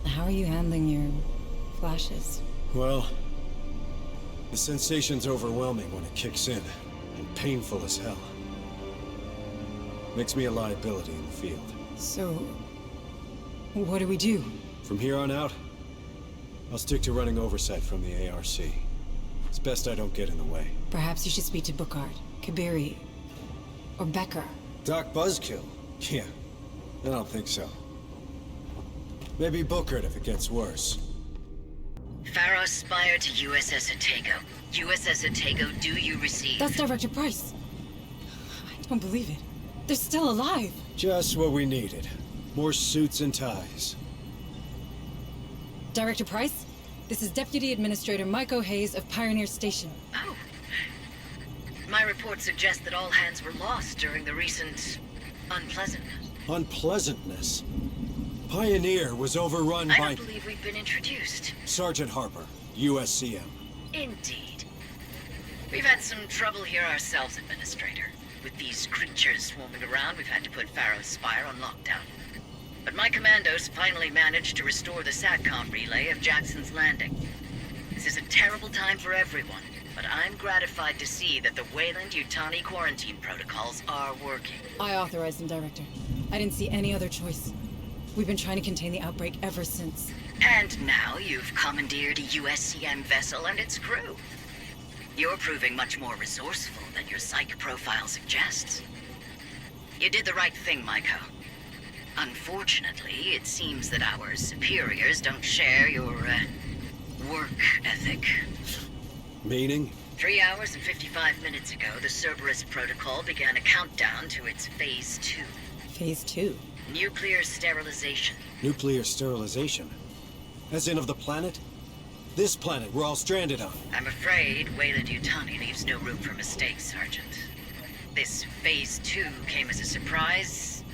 [SPEAKER 1] how are you handling your flashes?
[SPEAKER 15] Well, the sensation's overwhelming when it kicks in, and painful as hell. Makes me a liability in the field.
[SPEAKER 1] So, what do we do?
[SPEAKER 15] From here on out, I'll stick to running oversight from the ARC. It's best I don't get in the way.
[SPEAKER 1] Perhaps you should speak to Bookard, Kabiri, or Becker.
[SPEAKER 15] Doc Buzzkill? Yeah, I don't think so. Maybe Bookard if it gets worse.
[SPEAKER 18] Pharaoh Spire to USS Otago. USS Otago, do you receive?
[SPEAKER 1] That's Director Price. I don't believe it. They're still alive.
[SPEAKER 15] Just what we needed. More suits and ties.
[SPEAKER 1] Director Price, this is Deputy Administrator Maeko Hayes of Pioneer Station.
[SPEAKER 18] Oh. My report suggests that all hands were lost during the recent unpleasantness.
[SPEAKER 15] Unpleasantness? Pioneer was overrun by...
[SPEAKER 18] I don't believe we've been introduced.
[SPEAKER 15] Sergeant Harper, USCM.
[SPEAKER 18] Indeed. We've had some trouble here ourselves, Administrator. With these creatures swarming around, we've had to put Pharaoh Spire on lockdown. But my commandos finally managed to restore the SATCOM relay of Jackson's Landing. This is a terrible time for everyone, but I'm gratified to see that the Weyland-Yutani quarantine protocols are working.
[SPEAKER 1] I authorized them, Director. I didn't see any other choice. We've been trying to contain the outbreak ever since.
[SPEAKER 18] And now you've commandeered a USCM vessel and its crew. You're proving much more resourceful than your psych profile suggests. You did the right thing, Maeko. Unfortunately, it seems that our superiors don't share your, work ethic.
[SPEAKER 15] Meaning?
[SPEAKER 18] 3 hours and 55 minutes ago, the Cerberus Protocol began a countdown to its Phase 2.
[SPEAKER 1] Phase 2?
[SPEAKER 18] Nuclear sterilization.
[SPEAKER 15] Nuclear sterilization? As in of the planet? This planet we're all stranded on.
[SPEAKER 18] I'm afraid Weyland-Yutani leaves no room for mistakes, Sergeant. This Phase 2 came as a surprise,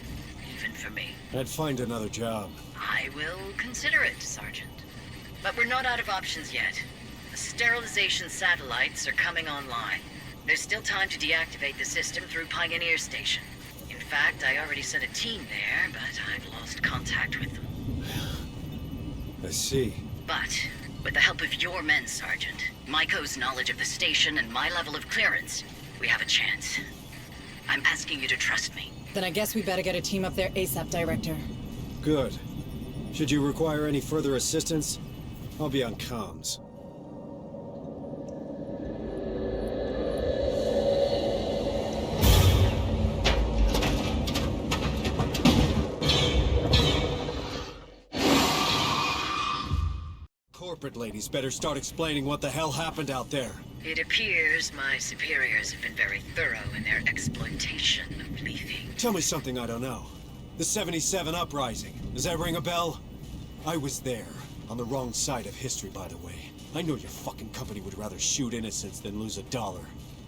[SPEAKER 18] even for me.
[SPEAKER 15] I'd find another job.
[SPEAKER 18] I will consider it, Sergeant. But we're not out of options yet. The sterilization satellites are coming online. There's still time to deactivate the system through Pioneer Station. In fact, I already sent a team there, but I've lost contact with them.
[SPEAKER 15] I see.
[SPEAKER 18] But with the help of your men, Sergeant, Maiko's knowledge of the station and my level of clearance, we have a chance. I'm asking you to trust me.
[SPEAKER 1] Then I guess we better get a team up there ASAP, Director.
[SPEAKER 15] Good. Should you require any further assistance, I'll be on comms. Corporate ladies better start explaining what the hell happened out there.
[SPEAKER 18] It appears my superiors have been very thorough in their exploitation of Lethe.
[SPEAKER 15] Tell me something I don't know. The 77 Uprising, does that ring a bell? I was there, on the wrong side of history, by the way. I know your fucking company would rather shoot innocents than lose $1.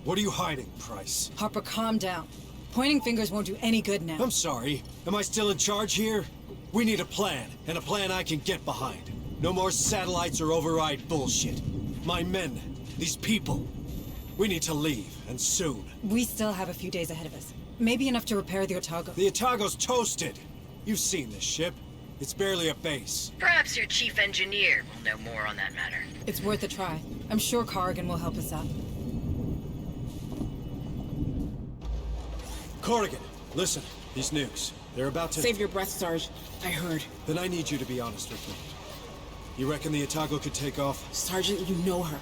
[SPEAKER 15] What are you hiding, Price?
[SPEAKER 1] Harper, calm down. Pointing fingers won't do any good now.
[SPEAKER 15] I'm sorry. Am I still in charge here? We need a plan, and a plan I can get behind. No more satellites or override bullshit. My men, these people, we need to leave, and soon.
[SPEAKER 1] We still have a few days ahead of us. Maybe enough to repair the Otago.
[SPEAKER 15] The Otago's toasted. You've seen this ship. It's barely a base.
[SPEAKER 18] Perhaps your chief engineer will know more on that matter.
[SPEAKER 1] It's worth a try. I'm sure Corrigan will help us out.
[SPEAKER 15] Corrigan, listen. These nukes, they're about to...
[SPEAKER 11] Save your breath, Sarge. I heard.
[SPEAKER 15] Then I need you to be honest with me. You reckon the Otago could take off?
[SPEAKER 11] Sergeant, you know her.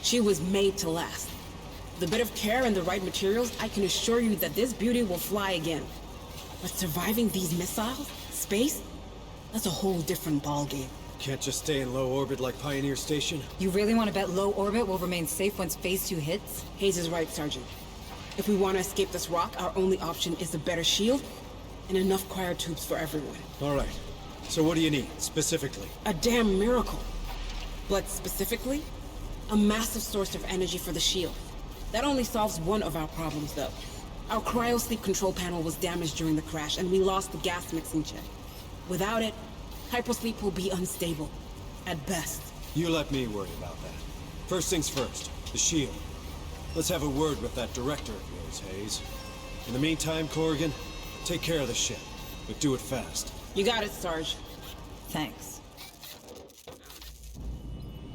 [SPEAKER 11] She was made to last. With a bit of care and the right materials, I can assure you that this beauty will fly again. But surviving these missiles? Space? That's a whole different ballgame.
[SPEAKER 15] Can't just stay in low orbit like Pioneer Station?
[SPEAKER 1] You really want to bet low orbit will remain safe once Phase 2 hits?
[SPEAKER 11] Hayes is right, Sergeant. If we want to escape this rock, our only option is a better shield and enough cryotubes for everyone.
[SPEAKER 15] All right. So what do you need, specifically?
[SPEAKER 11] A damn miracle. But specifically, a massive source of energy for the shield. That only solves one of our problems, though. Our cryosleep control panel was damaged during the crash, and we lost the gas mixing check. Without it, hypersleep will be unstable. At best.
[SPEAKER 15] You let me worry about that. First things first, the shield. Let's have a word with that director of yours, Hayes. In the meantime, Corrigan, take care of the ship, but do it fast.
[SPEAKER 11] You got it, Sarge.
[SPEAKER 1] Thanks.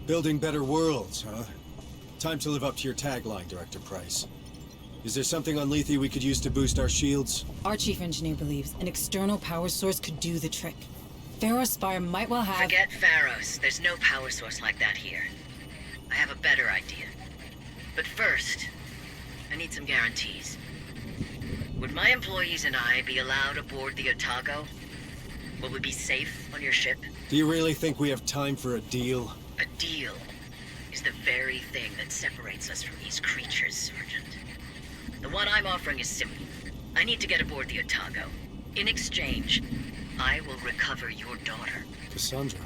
[SPEAKER 15] Building better worlds, huh? Time to live up to your tagline, Director Price. Is there something on Lethe we could use to boost our shields?
[SPEAKER 1] Our chief engineer believes an external power source could do the trick. Pharaoh's Spire might well have...
[SPEAKER 18] Forget Pharaoh's. There's no power source like that here. I have a better idea. But first, I need some guarantees. Would my employees and I be allowed aboard the Otago? Will we be safe on your ship?
[SPEAKER 15] Do you really think we have time for a deal?
[SPEAKER 18] A deal is the very thing that separates us from these creatures, Sergeant. The one I'm offering is simple. I need to get aboard the Otago. In exchange, I will recover your daughter.
[SPEAKER 15] Cassandra.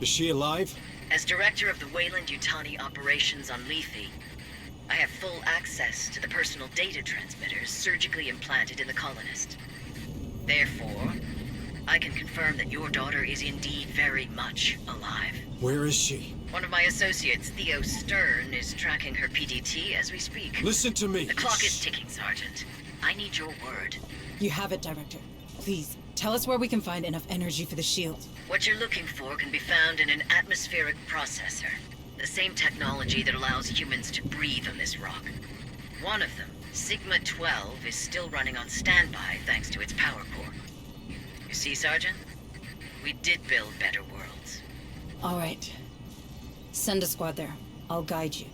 [SPEAKER 15] Is she alive?
[SPEAKER 18] As director of the Weyland-Yutani operations on Lethe, I have full access to the personal data transmitters surgically implanted in the colonist. Therefore, I can confirm that your daughter is indeed very much alive.
[SPEAKER 15] Where is she?
[SPEAKER 18] One of my associates, Theo Stern, is tracking her PDT as we speak.
[SPEAKER 15] Listen to me.
[SPEAKER 18] The clock is ticking, Sergeant. I need your word.
[SPEAKER 1] You have it, Director. Please, tell us where we can find enough energy for the shield.
[SPEAKER 18] What you're looking for can be found in an atmospheric processor. The same technology that allows humans to breathe on this rock. One of them, Sigma-12, is still running on standby thanks to its power core. You see, Sergeant? We did build better worlds.
[SPEAKER 1] All right. Send a squad there. I'll guide you.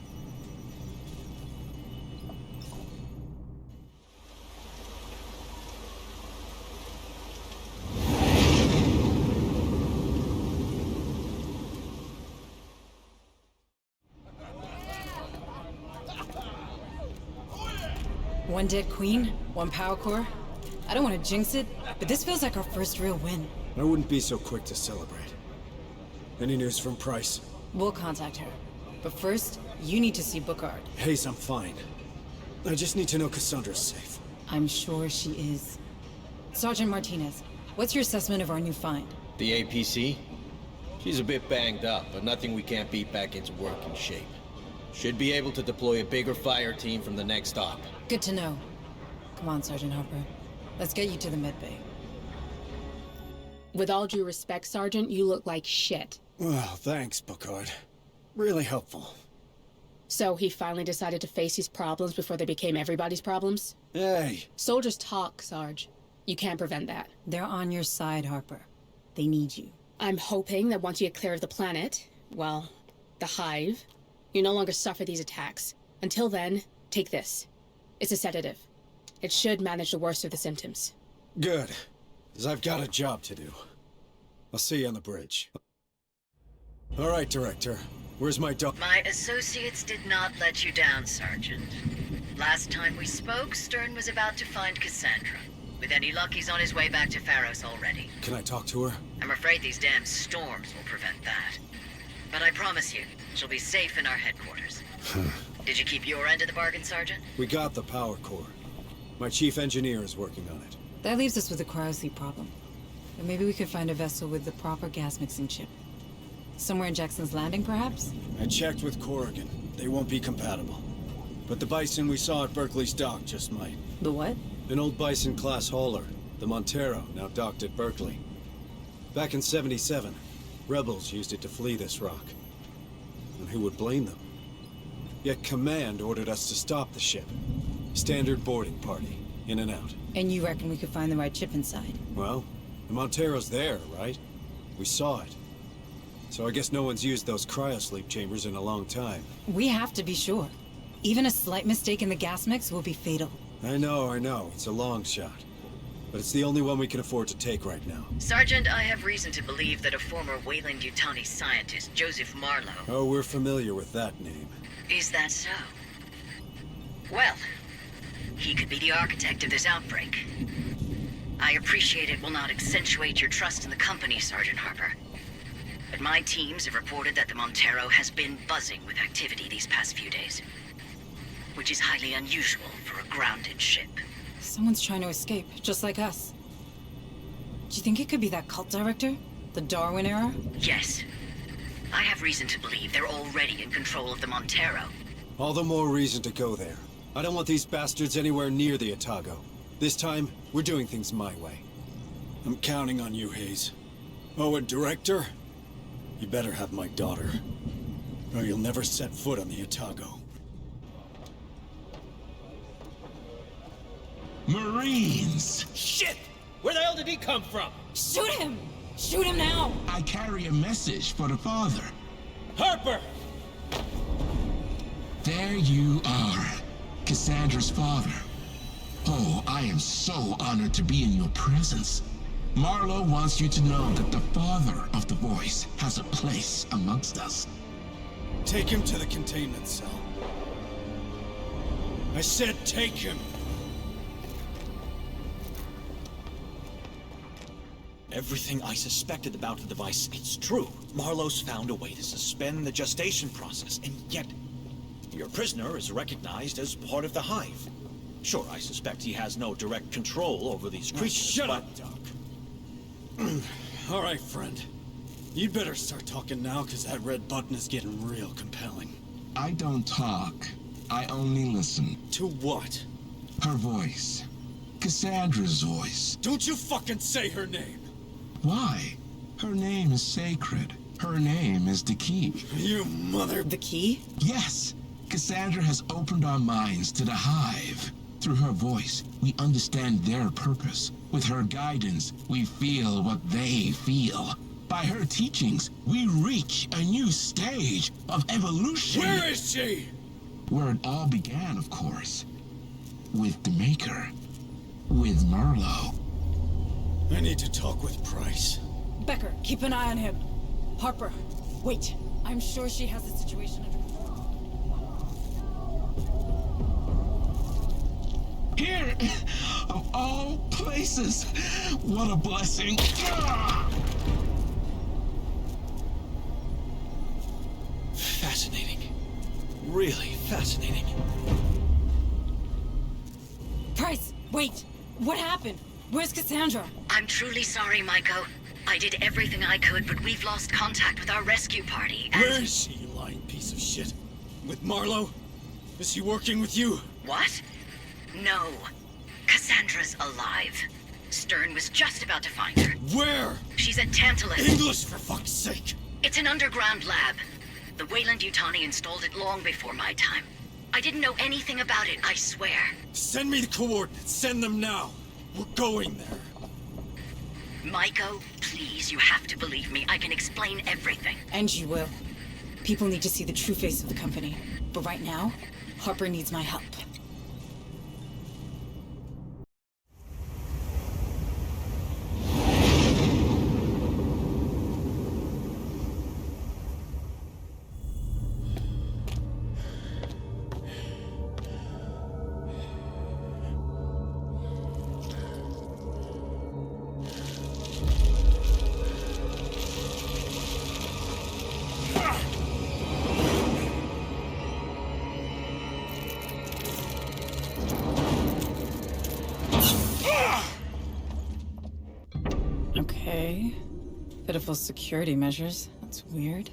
[SPEAKER 1] One dead queen, one power core. I don't want to jinx it, but this feels like our first real win.
[SPEAKER 7] I wouldn't be so quick to celebrate. Any news from Price?
[SPEAKER 1] We'll contact her. But first, you need to see Bookard.
[SPEAKER 7] Hayes, I'm fine. I just need to know Cassandra's safe.
[SPEAKER 1] I'm sure she is. Sergeant Martinez, what's your assessment of our new find?
[SPEAKER 9] The APC? She's a bit banged up, but nothing we can't beat back into working shape. Should be able to deploy a bigger fire team from the next stop.
[SPEAKER 1] Good to know. Come on, Sergeant Harper. Let's get you to the medbay.
[SPEAKER 10] With all due respect, Sergeant, you look like shit.
[SPEAKER 7] Well, thanks, Bookard. Really helpful.
[SPEAKER 10] So he finally decided to face his problems before they became everybody's problems?
[SPEAKER 7] Hey!
[SPEAKER 10] Soldiers talk, Sarge. You can't prevent that.
[SPEAKER 1] They're on your side, Harper. They need you.
[SPEAKER 10] I'm hoping that once you get clear of the planet, well, the hive, you no longer suffer these attacks. Until then, take this. It's a sedative. It should manage the worst of the symptoms.
[SPEAKER 7] Good. Because I've got a job to do. I'll see you on the bridge. All right, Director. Where's my dog?
[SPEAKER 18] My associates did not let you down, Sergeant. Last time we spoke, Stern was about to find Cassandra. With any luck, he's on his way back to Pharos already.
[SPEAKER 7] Can I talk to her?
[SPEAKER 18] I'm afraid these damn storms will prevent that. But I promise you, she'll be safe in our headquarters. Did you keep your end of the bargain, Sergeant?
[SPEAKER 7] We got the power core. My chief engineer is working on it.
[SPEAKER 1] That leaves us with a cryosleep problem. But maybe we could find a vessel with the proper gas mixing chip. Somewhere in Jackson's Landing, perhaps?
[SPEAKER 7] I checked with Corrigan. They won't be compatible. But the Bison we saw at Berkeley's dock just might.
[SPEAKER 1] The what?
[SPEAKER 7] An old Bison-class hauler. The Montero, now docked at Berkeley. Back in '77, rebels used it to flee this rock. And who would blame them? Yet Command ordered us to stop the ship. Standard boarding party, in and out.
[SPEAKER 1] And you reckon we could find the right chip inside?
[SPEAKER 7] Well, the Montero's there, right? We saw it. So I guess no one's used those cryosleep chambers in a long time.
[SPEAKER 1] We have to be sure. Even a slight mistake in the gas mix will be fatal.
[SPEAKER 7] I know. It's a long shot. But it's the only one we can afford to take right now.
[SPEAKER 18] Sergeant, I have reason to believe that a former Weyland-Yutani scientist, Joseph Marlowe...
[SPEAKER 7] Oh, we're familiar with that name.
[SPEAKER 18] Is that so? Well, he could be the architect of this outbreak. I appreciate it will not accentuate your trust in the company, Sergeant Harper. But my teams have reported that the Montero has been buzzing with activity these past few days. Which is highly unusual for a grounded ship.
[SPEAKER 1] Someone's trying to escape, just like us. Do you think it could be that cult director? The Darwin era?
[SPEAKER 18] Yes. I have reason to believe they're already in control of the Montero.
[SPEAKER 7] All the more reason to go there. I don't want these bastards anywhere near the Otago. This time, we're doing things my way. I'm counting on you, Hayes. Oh, and Director? You better have my daughter, or you'll never set foot on the Otago.
[SPEAKER 19] Marines!
[SPEAKER 20] Shit! Where the hell did he come from?
[SPEAKER 1] Shoot him! Shoot him now!
[SPEAKER 19] I carry a message for the father.
[SPEAKER 20] Harper!
[SPEAKER 19] There you are, Cassandra's father. Oh, I am so honored to be in your presence. Marlowe wants you to know that the father of the voice has a place amongst us.
[SPEAKER 7] Take him to the containment cell. I said take him!
[SPEAKER 12] Everything I suspected about the device, it's true. Marlowe's found a way to suspend the gestation process, and yet your prisoner is recognized as part of the hive. Sure, I suspect he has no direct control over these creatures,
[SPEAKER 7] Shut up, Doc. All right, friend. You'd better start talking now, because that red button is getting real compelling.
[SPEAKER 19] I don't talk. I only listen.
[SPEAKER 7] To what?
[SPEAKER 19] Her voice. Cassandra's voice.
[SPEAKER 7] Don't you fucking say her name!
[SPEAKER 19] Why? Her name is sacred. Her name is the key.
[SPEAKER 7] You mother...
[SPEAKER 1] The key?
[SPEAKER 19] Yes. Cassandra has opened our minds to the hive. Through her voice, we understand their purpose. With her guidance, we feel what they feel. By her teachings, we reach a new stage of evolution.
[SPEAKER 15] Where is she?
[SPEAKER 19] Where it all began, of course. With the Maker. With Merlo.
[SPEAKER 15] I need to talk with Price.
[SPEAKER 1] Becker, keep an eye on him. Harper, wait. I'm sure she has the situation under control.
[SPEAKER 19] Here! Of all places! What a blessing!
[SPEAKER 12] Fascinating. Really fascinating.
[SPEAKER 1] Price, wait! What happened? Where's Cassandra?
[SPEAKER 18] I'm truly sorry, Maeko. I did everything I could, but we've lost contact with our rescue party, and...
[SPEAKER 15] Where is she, you lying piece of shit? With Marlowe? Is he working with you?
[SPEAKER 18] What? No. Cassandra's alive. Stern was just about to find her.
[SPEAKER 15] Where?
[SPEAKER 18] She's at Tantalus.
[SPEAKER 15] English, for fuck's sake!
[SPEAKER 18] It's an underground lab. The Weyland-Yutani installed it long before my time. I didn't know anything about it, I swear.
[SPEAKER 15] Send me the coordinates. Send them now. We're going there.
[SPEAKER 18] Maeko, please, you have to believe me. I can explain everything.
[SPEAKER 1] And you will. People need to see the true face of the company. But right now, Harper needs my help. Okay. Pitiful security measures. That's weird.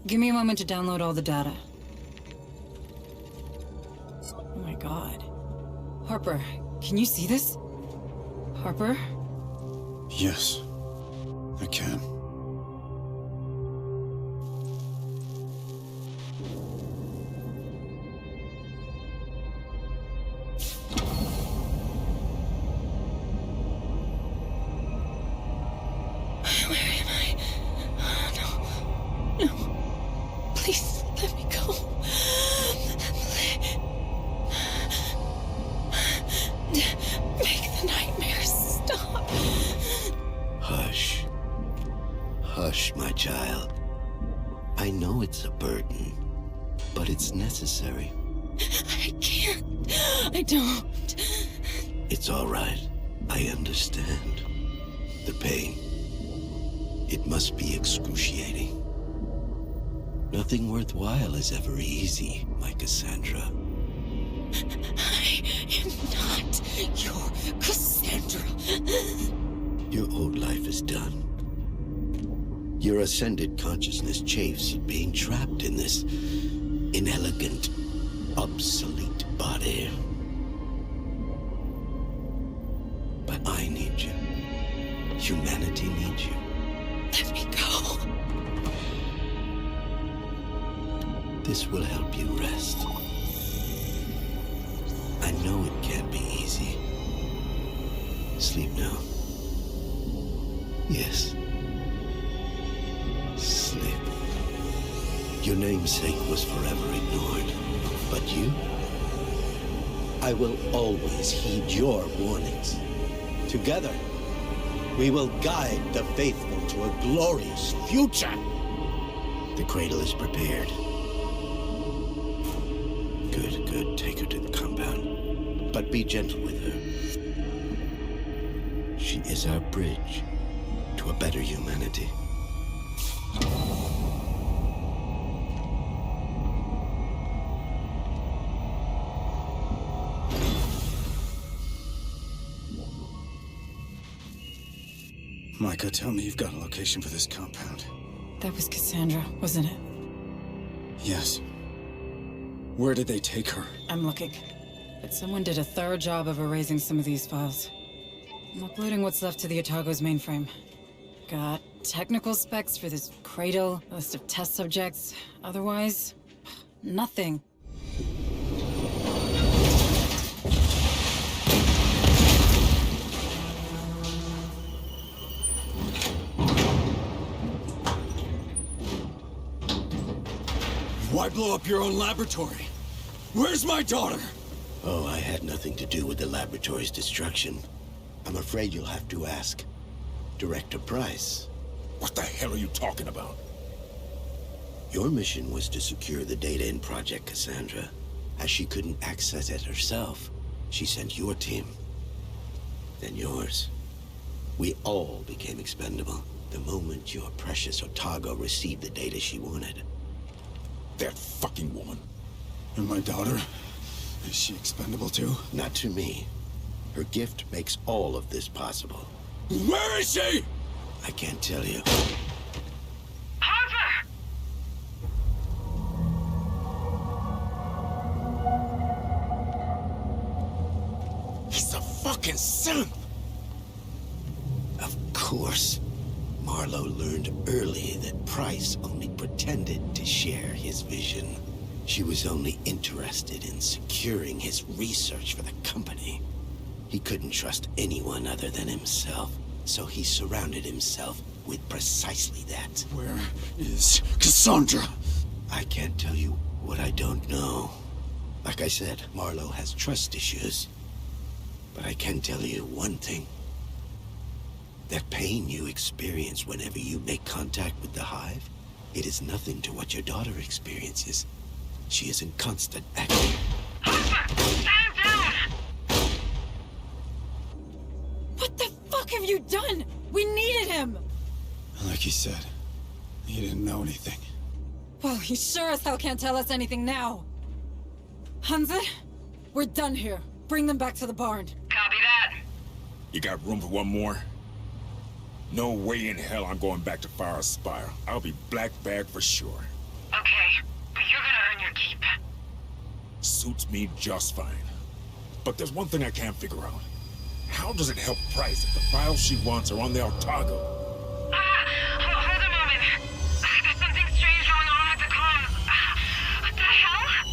[SPEAKER 1] Give me a moment to download all the data. Oh my god. Harper, can you see this? Harper?
[SPEAKER 15] Yes, I can.
[SPEAKER 1] Please, let me go. Make the nightmares stop.
[SPEAKER 21] Hush. Hush, my child. I know it's a burden, but it's necessary.
[SPEAKER 1] I can't. I don't.
[SPEAKER 21] It's all right. I understand. The pain. It must be excruciating. Nothing worthwhile is ever easy, my Cassandra.
[SPEAKER 1] I am not your Cassandra.
[SPEAKER 21] Your old life is done. Your ascended consciousness chafes at being trapped in this inelegant, obsolete body. But I need you. Humanity needs you.
[SPEAKER 1] Let me go.
[SPEAKER 21] This will help you rest. I know it can't be easy. Sleep now. Yes. Sleep. Your namesake was forever ignored. But you? I will always heed your warnings. Together, we will guide the faithful to a glorious future. The cradle is prepared. Good. Take her to the compound. But be gentle with her. She is our bridge to a better humanity.
[SPEAKER 15] Maeko, tell me you've got a location for this compound.
[SPEAKER 1] That was Cassandra, wasn't it?
[SPEAKER 15] Yes. Where did they take her?
[SPEAKER 1] I'm looking. But someone did a thorough job of erasing some of these files. I'm uploading what's left to the Otago's mainframe. Got technical specs for this cradle, a list of test subjects. Otherwise, nothing.
[SPEAKER 15] Why blow up your own laboratory? Where's my daughter?
[SPEAKER 21] Oh, I had nothing to do with the laboratory's destruction. I'm afraid you'll have to ask Director Price.
[SPEAKER 16] What the hell are you talking about?
[SPEAKER 21] Your mission was to secure the data in Project Cassandra. As she couldn't access it herself, she sent your team. Then yours. We all became expendable the moment your precious Otago received the data she wanted.
[SPEAKER 16] That fucking woman.
[SPEAKER 15] And my daughter? Is she expendable too?
[SPEAKER 21] Not to me. Her gift makes all of this possible.
[SPEAKER 15] Where is she?
[SPEAKER 21] I can't tell you.
[SPEAKER 14] Harper!
[SPEAKER 16] He's a fucking synth!
[SPEAKER 21] Of course. Marlowe learned early that Price only pretended to share his vision. She was only interested in securing his research for the company. He couldn't trust anyone other than himself, so he surrounded himself with precisely that.
[SPEAKER 15] Where is Cassandra?
[SPEAKER 21] I can't tell you what I don't know. Like I said, Marlowe has trust issues. But I can tell you one thing. That pain you experience whenever you make contact with the Hive, it is nothing to what your daughter experiences. She is in constant agony.
[SPEAKER 14] Stand down!
[SPEAKER 1] What the fuck have you done? We needed him!
[SPEAKER 15] Like he said, he didn't know anything.
[SPEAKER 1] Well, he sure as hell can't tell us anything now. Hansa, we're done here. Bring them back to the barn.
[SPEAKER 14] Copy that.
[SPEAKER 16] You got room for one more? No way in hell I'm going back to Fire Spire. I'll be black bag for sure.
[SPEAKER 14] Okay, but you're gonna earn your keep.
[SPEAKER 16] Suits me just fine. But there's one thing I can't figure out. How does it help Price if the files she wants are on the Otago?
[SPEAKER 14] Hold a moment. There's something strange going on with the comms. What the hell?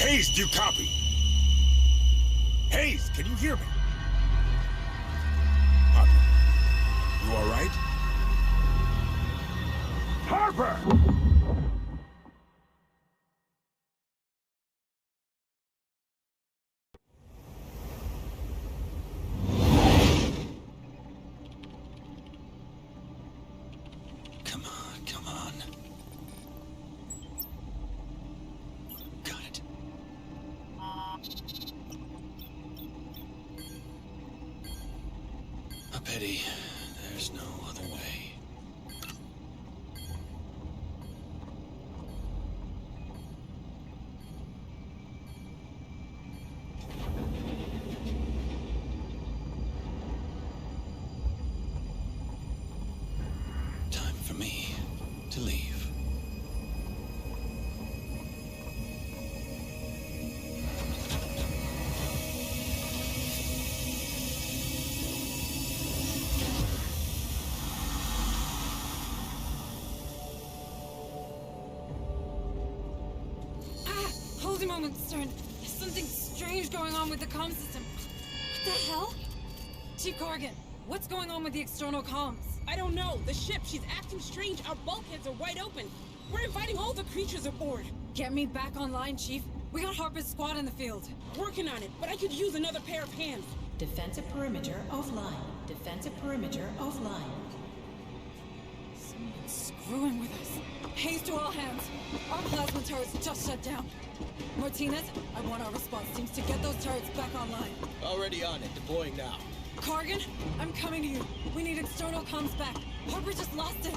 [SPEAKER 16] Hayes, do you copy? Hayes, can you hear me? Harper, you all right? Harper!
[SPEAKER 15] Come on. Got it. A pity. There's no other way. Time for me to leave.
[SPEAKER 1] Hold a moment, Stern. There's something strange going on with the comm system. What the hell? Chief Corrigan, what's going on with the external comms?
[SPEAKER 11] I don't know. The ship, she's acting strange. Our bulkheads are wide open. We're inviting all the creatures aboard.
[SPEAKER 1] Get me back online, Chief. We got Harper's squad in the field.
[SPEAKER 11] Working on it, but I could use another pair of hands.
[SPEAKER 6] Defensive perimeter offline. Defensive perimeter offline.
[SPEAKER 1] Someone's screwing with us. Haste to all hands. Our plasma turrets just shut down. Martinez, I want our response teams to get those turrets back online.
[SPEAKER 9] Already on it. Deploying now.
[SPEAKER 1] Corrigan, I'm coming to you. We need external comms back. Harper just lost it.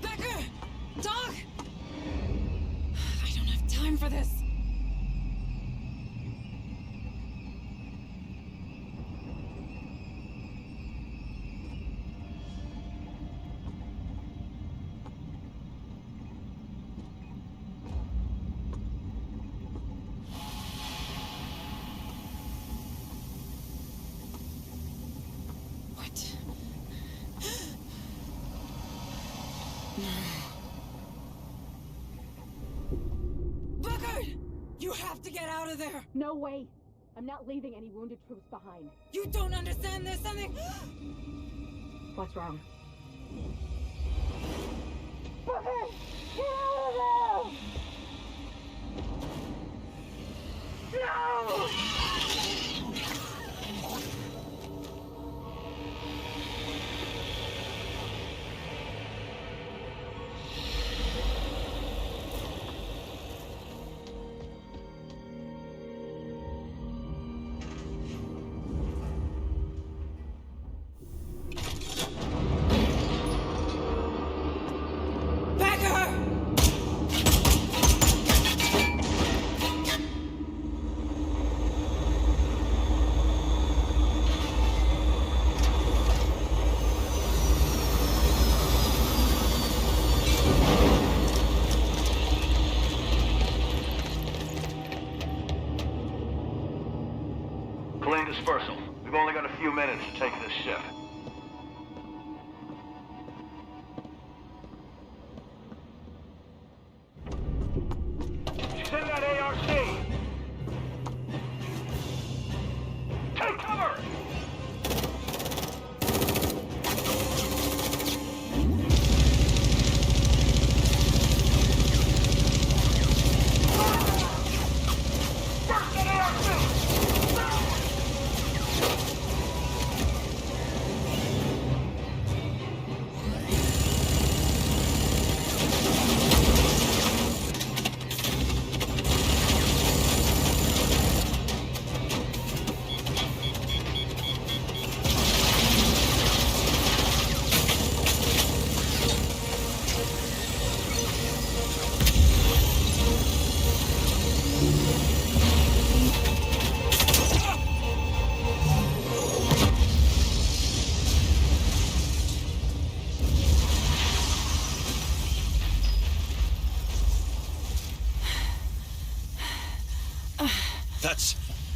[SPEAKER 1] Becker! Doc! I don't have time for this. Buckard! You have to get out of there!
[SPEAKER 10] No way! I'm not leaving any wounded troops behind.
[SPEAKER 1] You don't understand, there's something...
[SPEAKER 10] What's wrong?
[SPEAKER 14] Booker! Get out of there! No!
[SPEAKER 2] Clean dispersal. We've only got a few minutes to take this ship. She's in that ARC! Take cover! Burst that ARC!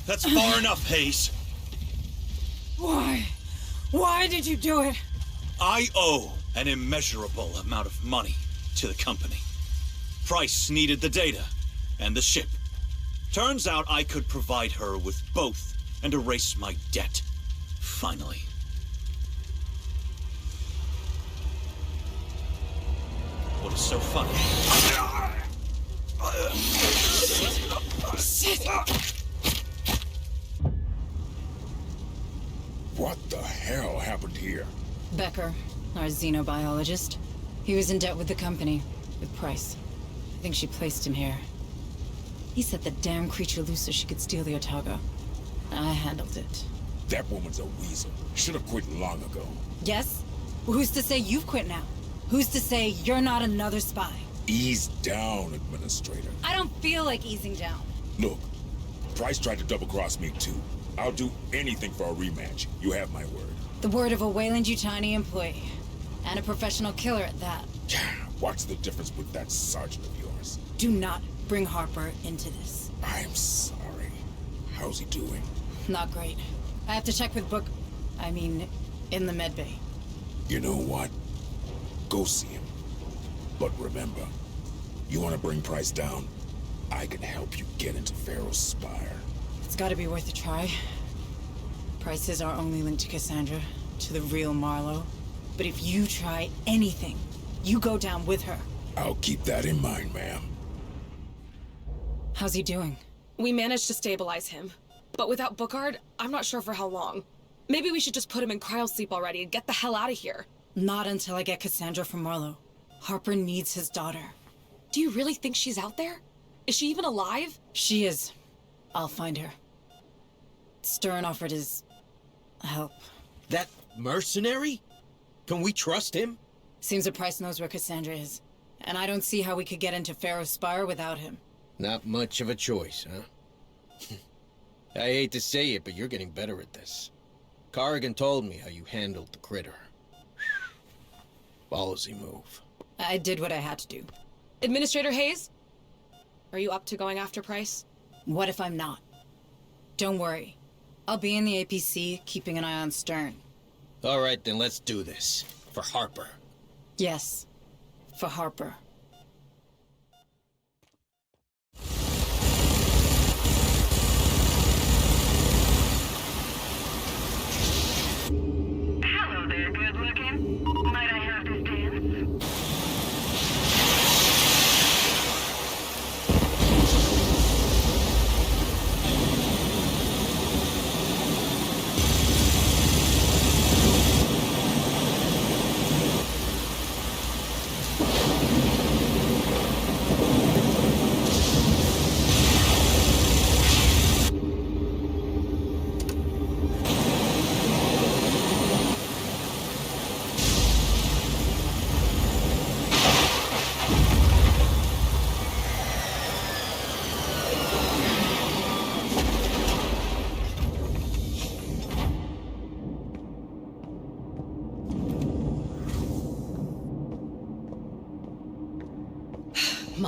[SPEAKER 5] That's far enough, Hayes.
[SPEAKER 1] Why? Why did you do it?
[SPEAKER 5] I owe an immeasurable amount of money to the company. Price needed the data and the ship. Turns out I could provide her with both and erase my debt. Finally. What is so funny?
[SPEAKER 16] What the hell happened here?
[SPEAKER 1] Becker, our xenobiologist. He was in debt with the company, with Price. I think she placed him here. He set the damn creature loose so she could steal the Otago. I handled it.
[SPEAKER 16] That woman's a weasel. Should have quit long ago.
[SPEAKER 1] Yes? Well, who's to say you've quit now? Who's to say you're not another spy?
[SPEAKER 16] Ease down, Administrator.
[SPEAKER 1] I don't feel like easing down.
[SPEAKER 16] Look, Price tried to double-cross me too. I'll do anything for a rematch. You have my word.
[SPEAKER 1] The word of a Weyland-Yutani employee. And a professional killer at that.
[SPEAKER 16] What's the difference with that sergeant of yours?
[SPEAKER 1] Do not bring Harper into this.
[SPEAKER 16] I'm sorry. How's he doing?
[SPEAKER 1] Not great. I have to check with in the medbay.
[SPEAKER 16] You know what? Go see him. But remember, you want to bring Price down? I can help you get into Pharaoh's Spire.
[SPEAKER 1] It's gotta be worth a try. Price is our only link to Cassandra, to the real Marlowe. But if you try anything, you go down with her.
[SPEAKER 16] I'll keep that in mind, ma'am.
[SPEAKER 1] How's he doing?
[SPEAKER 17] We managed to stabilize him. But without Bookard, I'm not sure for how long. Maybe we should just put him in cryosleep already and get the hell out of here.
[SPEAKER 1] Not until I get Cassandra from Marlowe. Harper needs his daughter.
[SPEAKER 17] Do you really think she's out there? Is she even alive?
[SPEAKER 1] She is. I'll find her. Stern offered his help.
[SPEAKER 20] That mercenary? Can we trust him?
[SPEAKER 1] Seems that Price knows where Cassandra is. And I don't see how we could get into Pharaoh's Spire without him.
[SPEAKER 9] Not much of a choice, huh? I hate to say it, but you're getting better at this. Corrigan told me how you handled the critter. Ballsy move.
[SPEAKER 1] I did what I had to do.
[SPEAKER 17] Administrator Hayes? Are you up to going after Price?
[SPEAKER 1] What if I'm not? Don't worry. I'll be in the APC, keeping an eye on Stern.
[SPEAKER 9] All right, then let's do this. For Harper.
[SPEAKER 1] Yes. For Harper.
[SPEAKER 14] Hello there, good looking. Might I have this dance?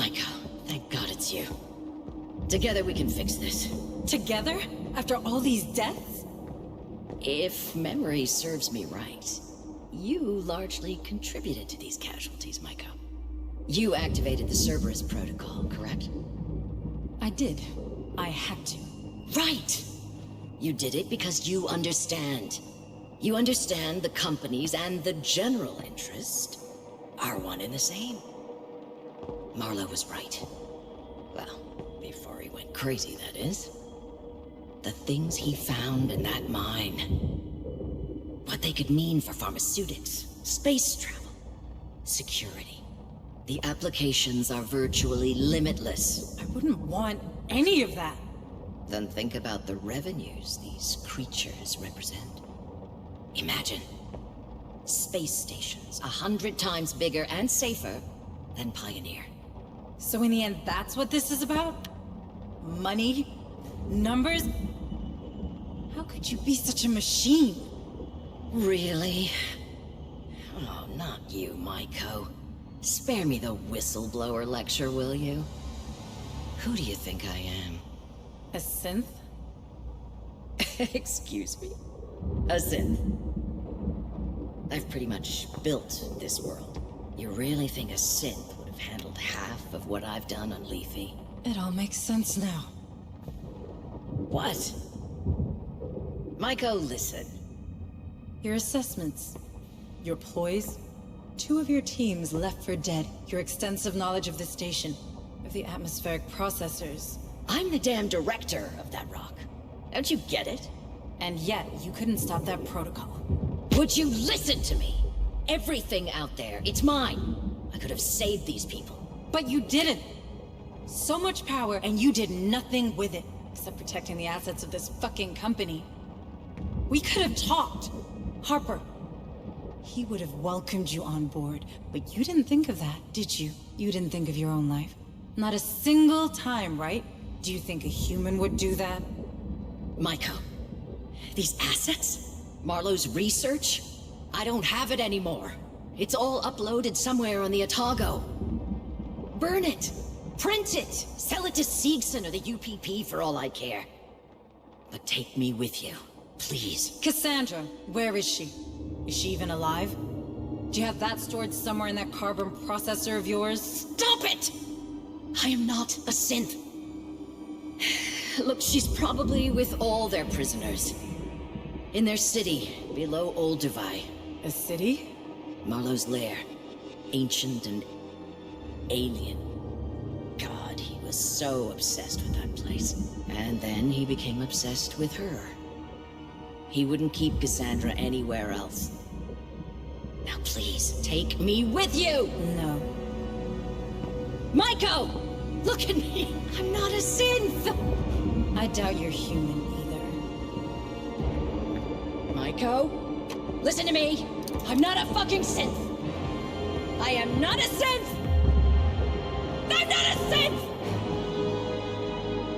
[SPEAKER 18] Maeko, thank God it's you. Together we can fix this.
[SPEAKER 1] Together? After all these deaths?
[SPEAKER 18] If memory serves me right, you largely contributed to these casualties, Maeko. You activated the Cerberus protocol, correct?
[SPEAKER 1] I did. I had to.
[SPEAKER 18] Right! You did it because you understand. You understand the companies and the general interest are one and the same. Marlowe was right. Well, before he went crazy, that is. The things he found in that mine. What they could mean for pharmaceutics, space travel, security. The applications are virtually limitless.
[SPEAKER 1] I wouldn't want any of that.
[SPEAKER 18] Then think about the revenues these creatures represent. Imagine space stations 100 times bigger and safer than Pioneer.
[SPEAKER 1] So in the end, that's what this is about? Money? Numbers? How could you be such a machine?
[SPEAKER 18] Really? Oh, not you, Maeko. Spare me the whistleblower lecture, will you? Who do you think I am?
[SPEAKER 1] A synth?
[SPEAKER 18] Excuse me? A synth? I've pretty much built this world. You really think a synth would have handled half of what I've done on Lethe?
[SPEAKER 1] It all makes sense now.
[SPEAKER 18] What? Maeko, listen.
[SPEAKER 1] Your assessments. Your ploys. 2 of your teams left for dead. Your extensive knowledge of the station. Of the atmospheric processors.
[SPEAKER 18] I'm the damn director of that rock. Don't you get it?
[SPEAKER 1] And yet, you couldn't stop that protocol.
[SPEAKER 18] Would you listen to me? Everything out there, it's mine. I could have saved these people.
[SPEAKER 1] But you didn't. So much power, and you did nothing with it. Except protecting the assets of this fucking company. We could have talked. Harper. He would have welcomed you on board. But you didn't think of that, did you? You didn't think of your own life. Not a single time, right? Do you think a human would do that?
[SPEAKER 18] Maeko, these assets? Marlowe's research? I don't have it anymore. It's all uploaded somewhere on the Otago. Burn it! Print it! Sell it to Seegson or the UPP for all I care. But take me with you, please.
[SPEAKER 1] Cassandra, where is she? Is she even alive? Do you have that stored somewhere in that carbon processor of yours?
[SPEAKER 18] Stop it! I am not a synth. Look, she's probably with all their prisoners. In their city, below Olduvai.
[SPEAKER 1] A city?
[SPEAKER 18] Marlowe's lair. Ancient and alien. God, he was so obsessed with that place. And then he became obsessed with her. He wouldn't keep Cassandra anywhere else. Now please, take me with you!
[SPEAKER 1] No.
[SPEAKER 18] Maeko! Look at me! I'm not a synth!
[SPEAKER 1] I doubt you're human either.
[SPEAKER 18] Maeko? Listen to me! I'm not a fucking synth! I am not a synth! I'm not a synth!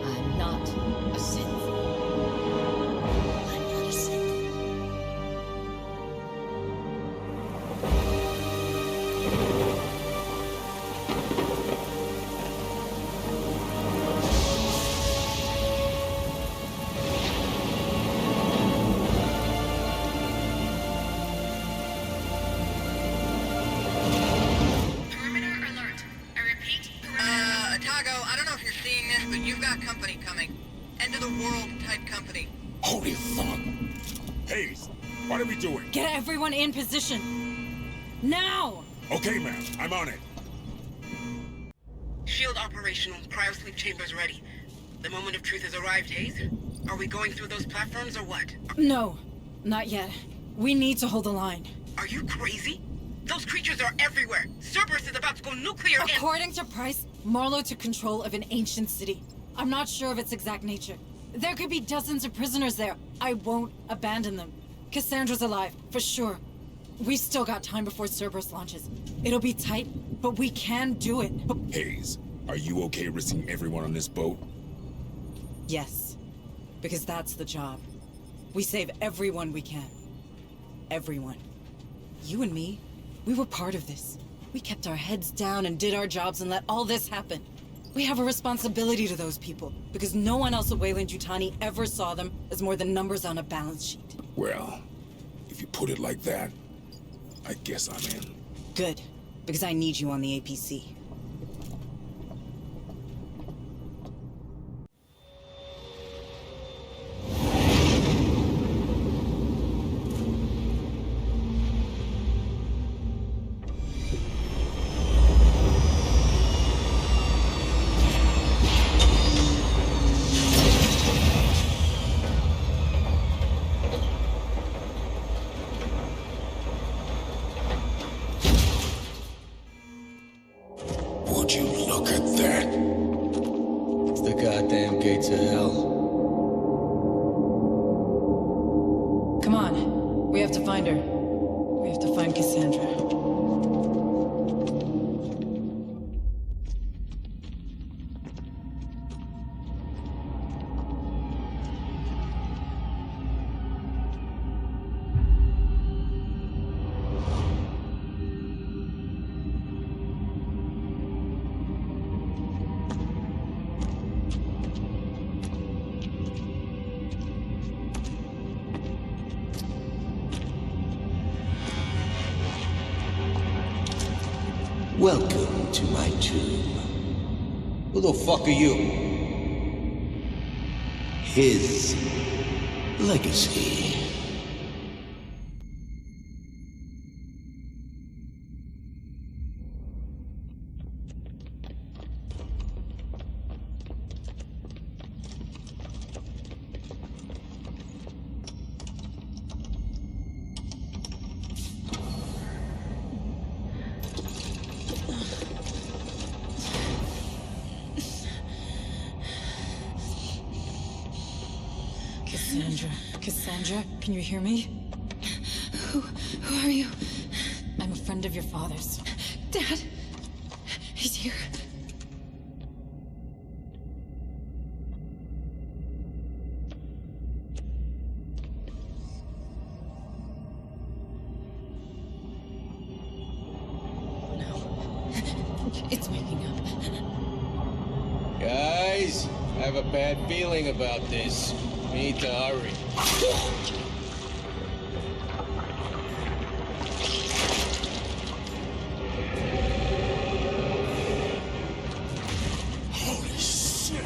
[SPEAKER 18] I'm not a synth. I'm not a synth.
[SPEAKER 4] Company coming. End of the world type company.
[SPEAKER 16] Holy fuck! Hayes, what are we doing?
[SPEAKER 1] Get everyone in position. Now!
[SPEAKER 16] Okay, ma'am. I'm on it.
[SPEAKER 11] Shield operational. Cryosleep chambers ready. The moment of truth has arrived, Hayes. Are we going through those platforms or what?
[SPEAKER 1] No, not yet. We need to hold the line.
[SPEAKER 11] Are you crazy? Those creatures are everywhere. Cerberus is about to go nuclear.
[SPEAKER 1] According to Price, Marlowe took control of an ancient city. I'm not sure of its exact nature. There could be dozens of prisoners there. I won't abandon them. Cassandra's alive, for sure. We've still got time before Cerberus launches. It'll be tight, but we can do it.
[SPEAKER 16] Hayes, are you okay risking everyone on this boat?
[SPEAKER 1] Yes, because that's the job. We save everyone we can. Everyone. You and me, we were part of this. We kept our heads down and did our jobs and let all this happen. We have a responsibility to those people, because no one else at Weyland-Yutani ever saw them as more than numbers on a balance sheet.
[SPEAKER 16] Well, if you put it like that, I guess I'm in.
[SPEAKER 1] Good, because I need you on the APC.
[SPEAKER 16] Would you look at that?
[SPEAKER 9] It's the goddamn gates of hell.
[SPEAKER 1] Come on, we have to find her. We have to find Cassandra.
[SPEAKER 21] Welcome to my tomb.
[SPEAKER 9] Who the fuck are you?
[SPEAKER 21] His legacy.
[SPEAKER 1] Cassandra, can you hear me?
[SPEAKER 17] Who are you?
[SPEAKER 1] I'm a friend of your father's.
[SPEAKER 17] Dad, he's here.
[SPEAKER 1] It's waking up.
[SPEAKER 9] Guys, I have a bad feeling about this. We need to hurry.
[SPEAKER 16] Holy shit!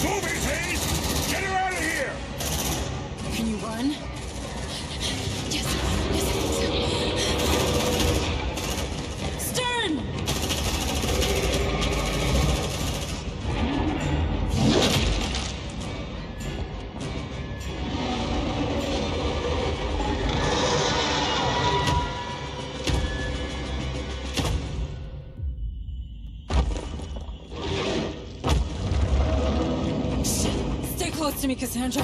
[SPEAKER 16] Move it, Hayes! Get her out of here!
[SPEAKER 1] Can you run?
[SPEAKER 17] Yes,
[SPEAKER 1] Stern! Stay close to me, Cassandra.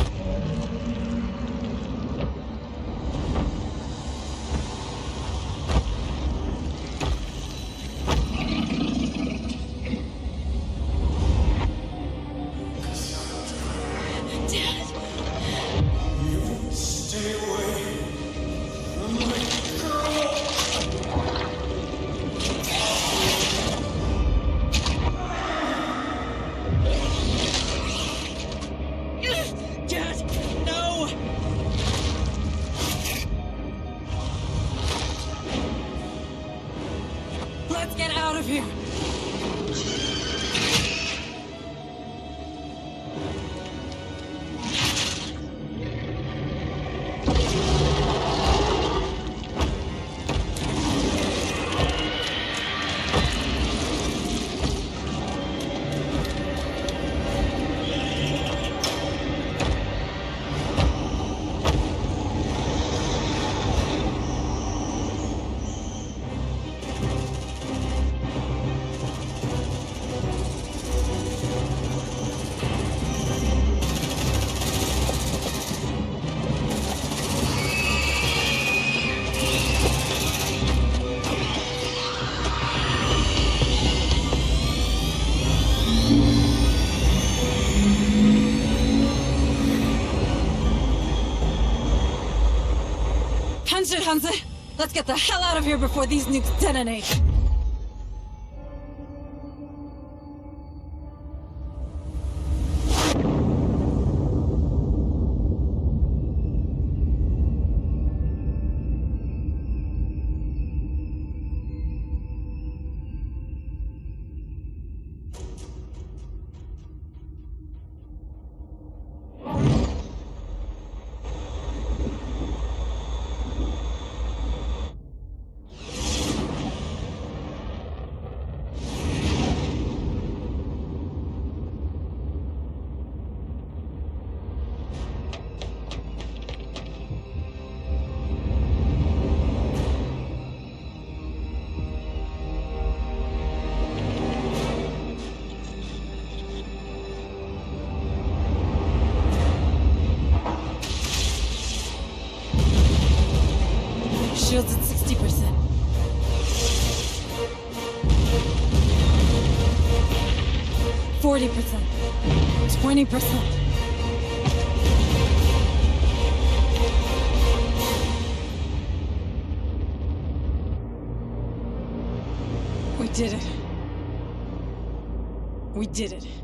[SPEAKER 11] Dad, no!
[SPEAKER 1] Attention, Hanse! Let's get the hell out of here before these nukes detonate! Shields at 60%. 40%. 20%. We did it. We did it.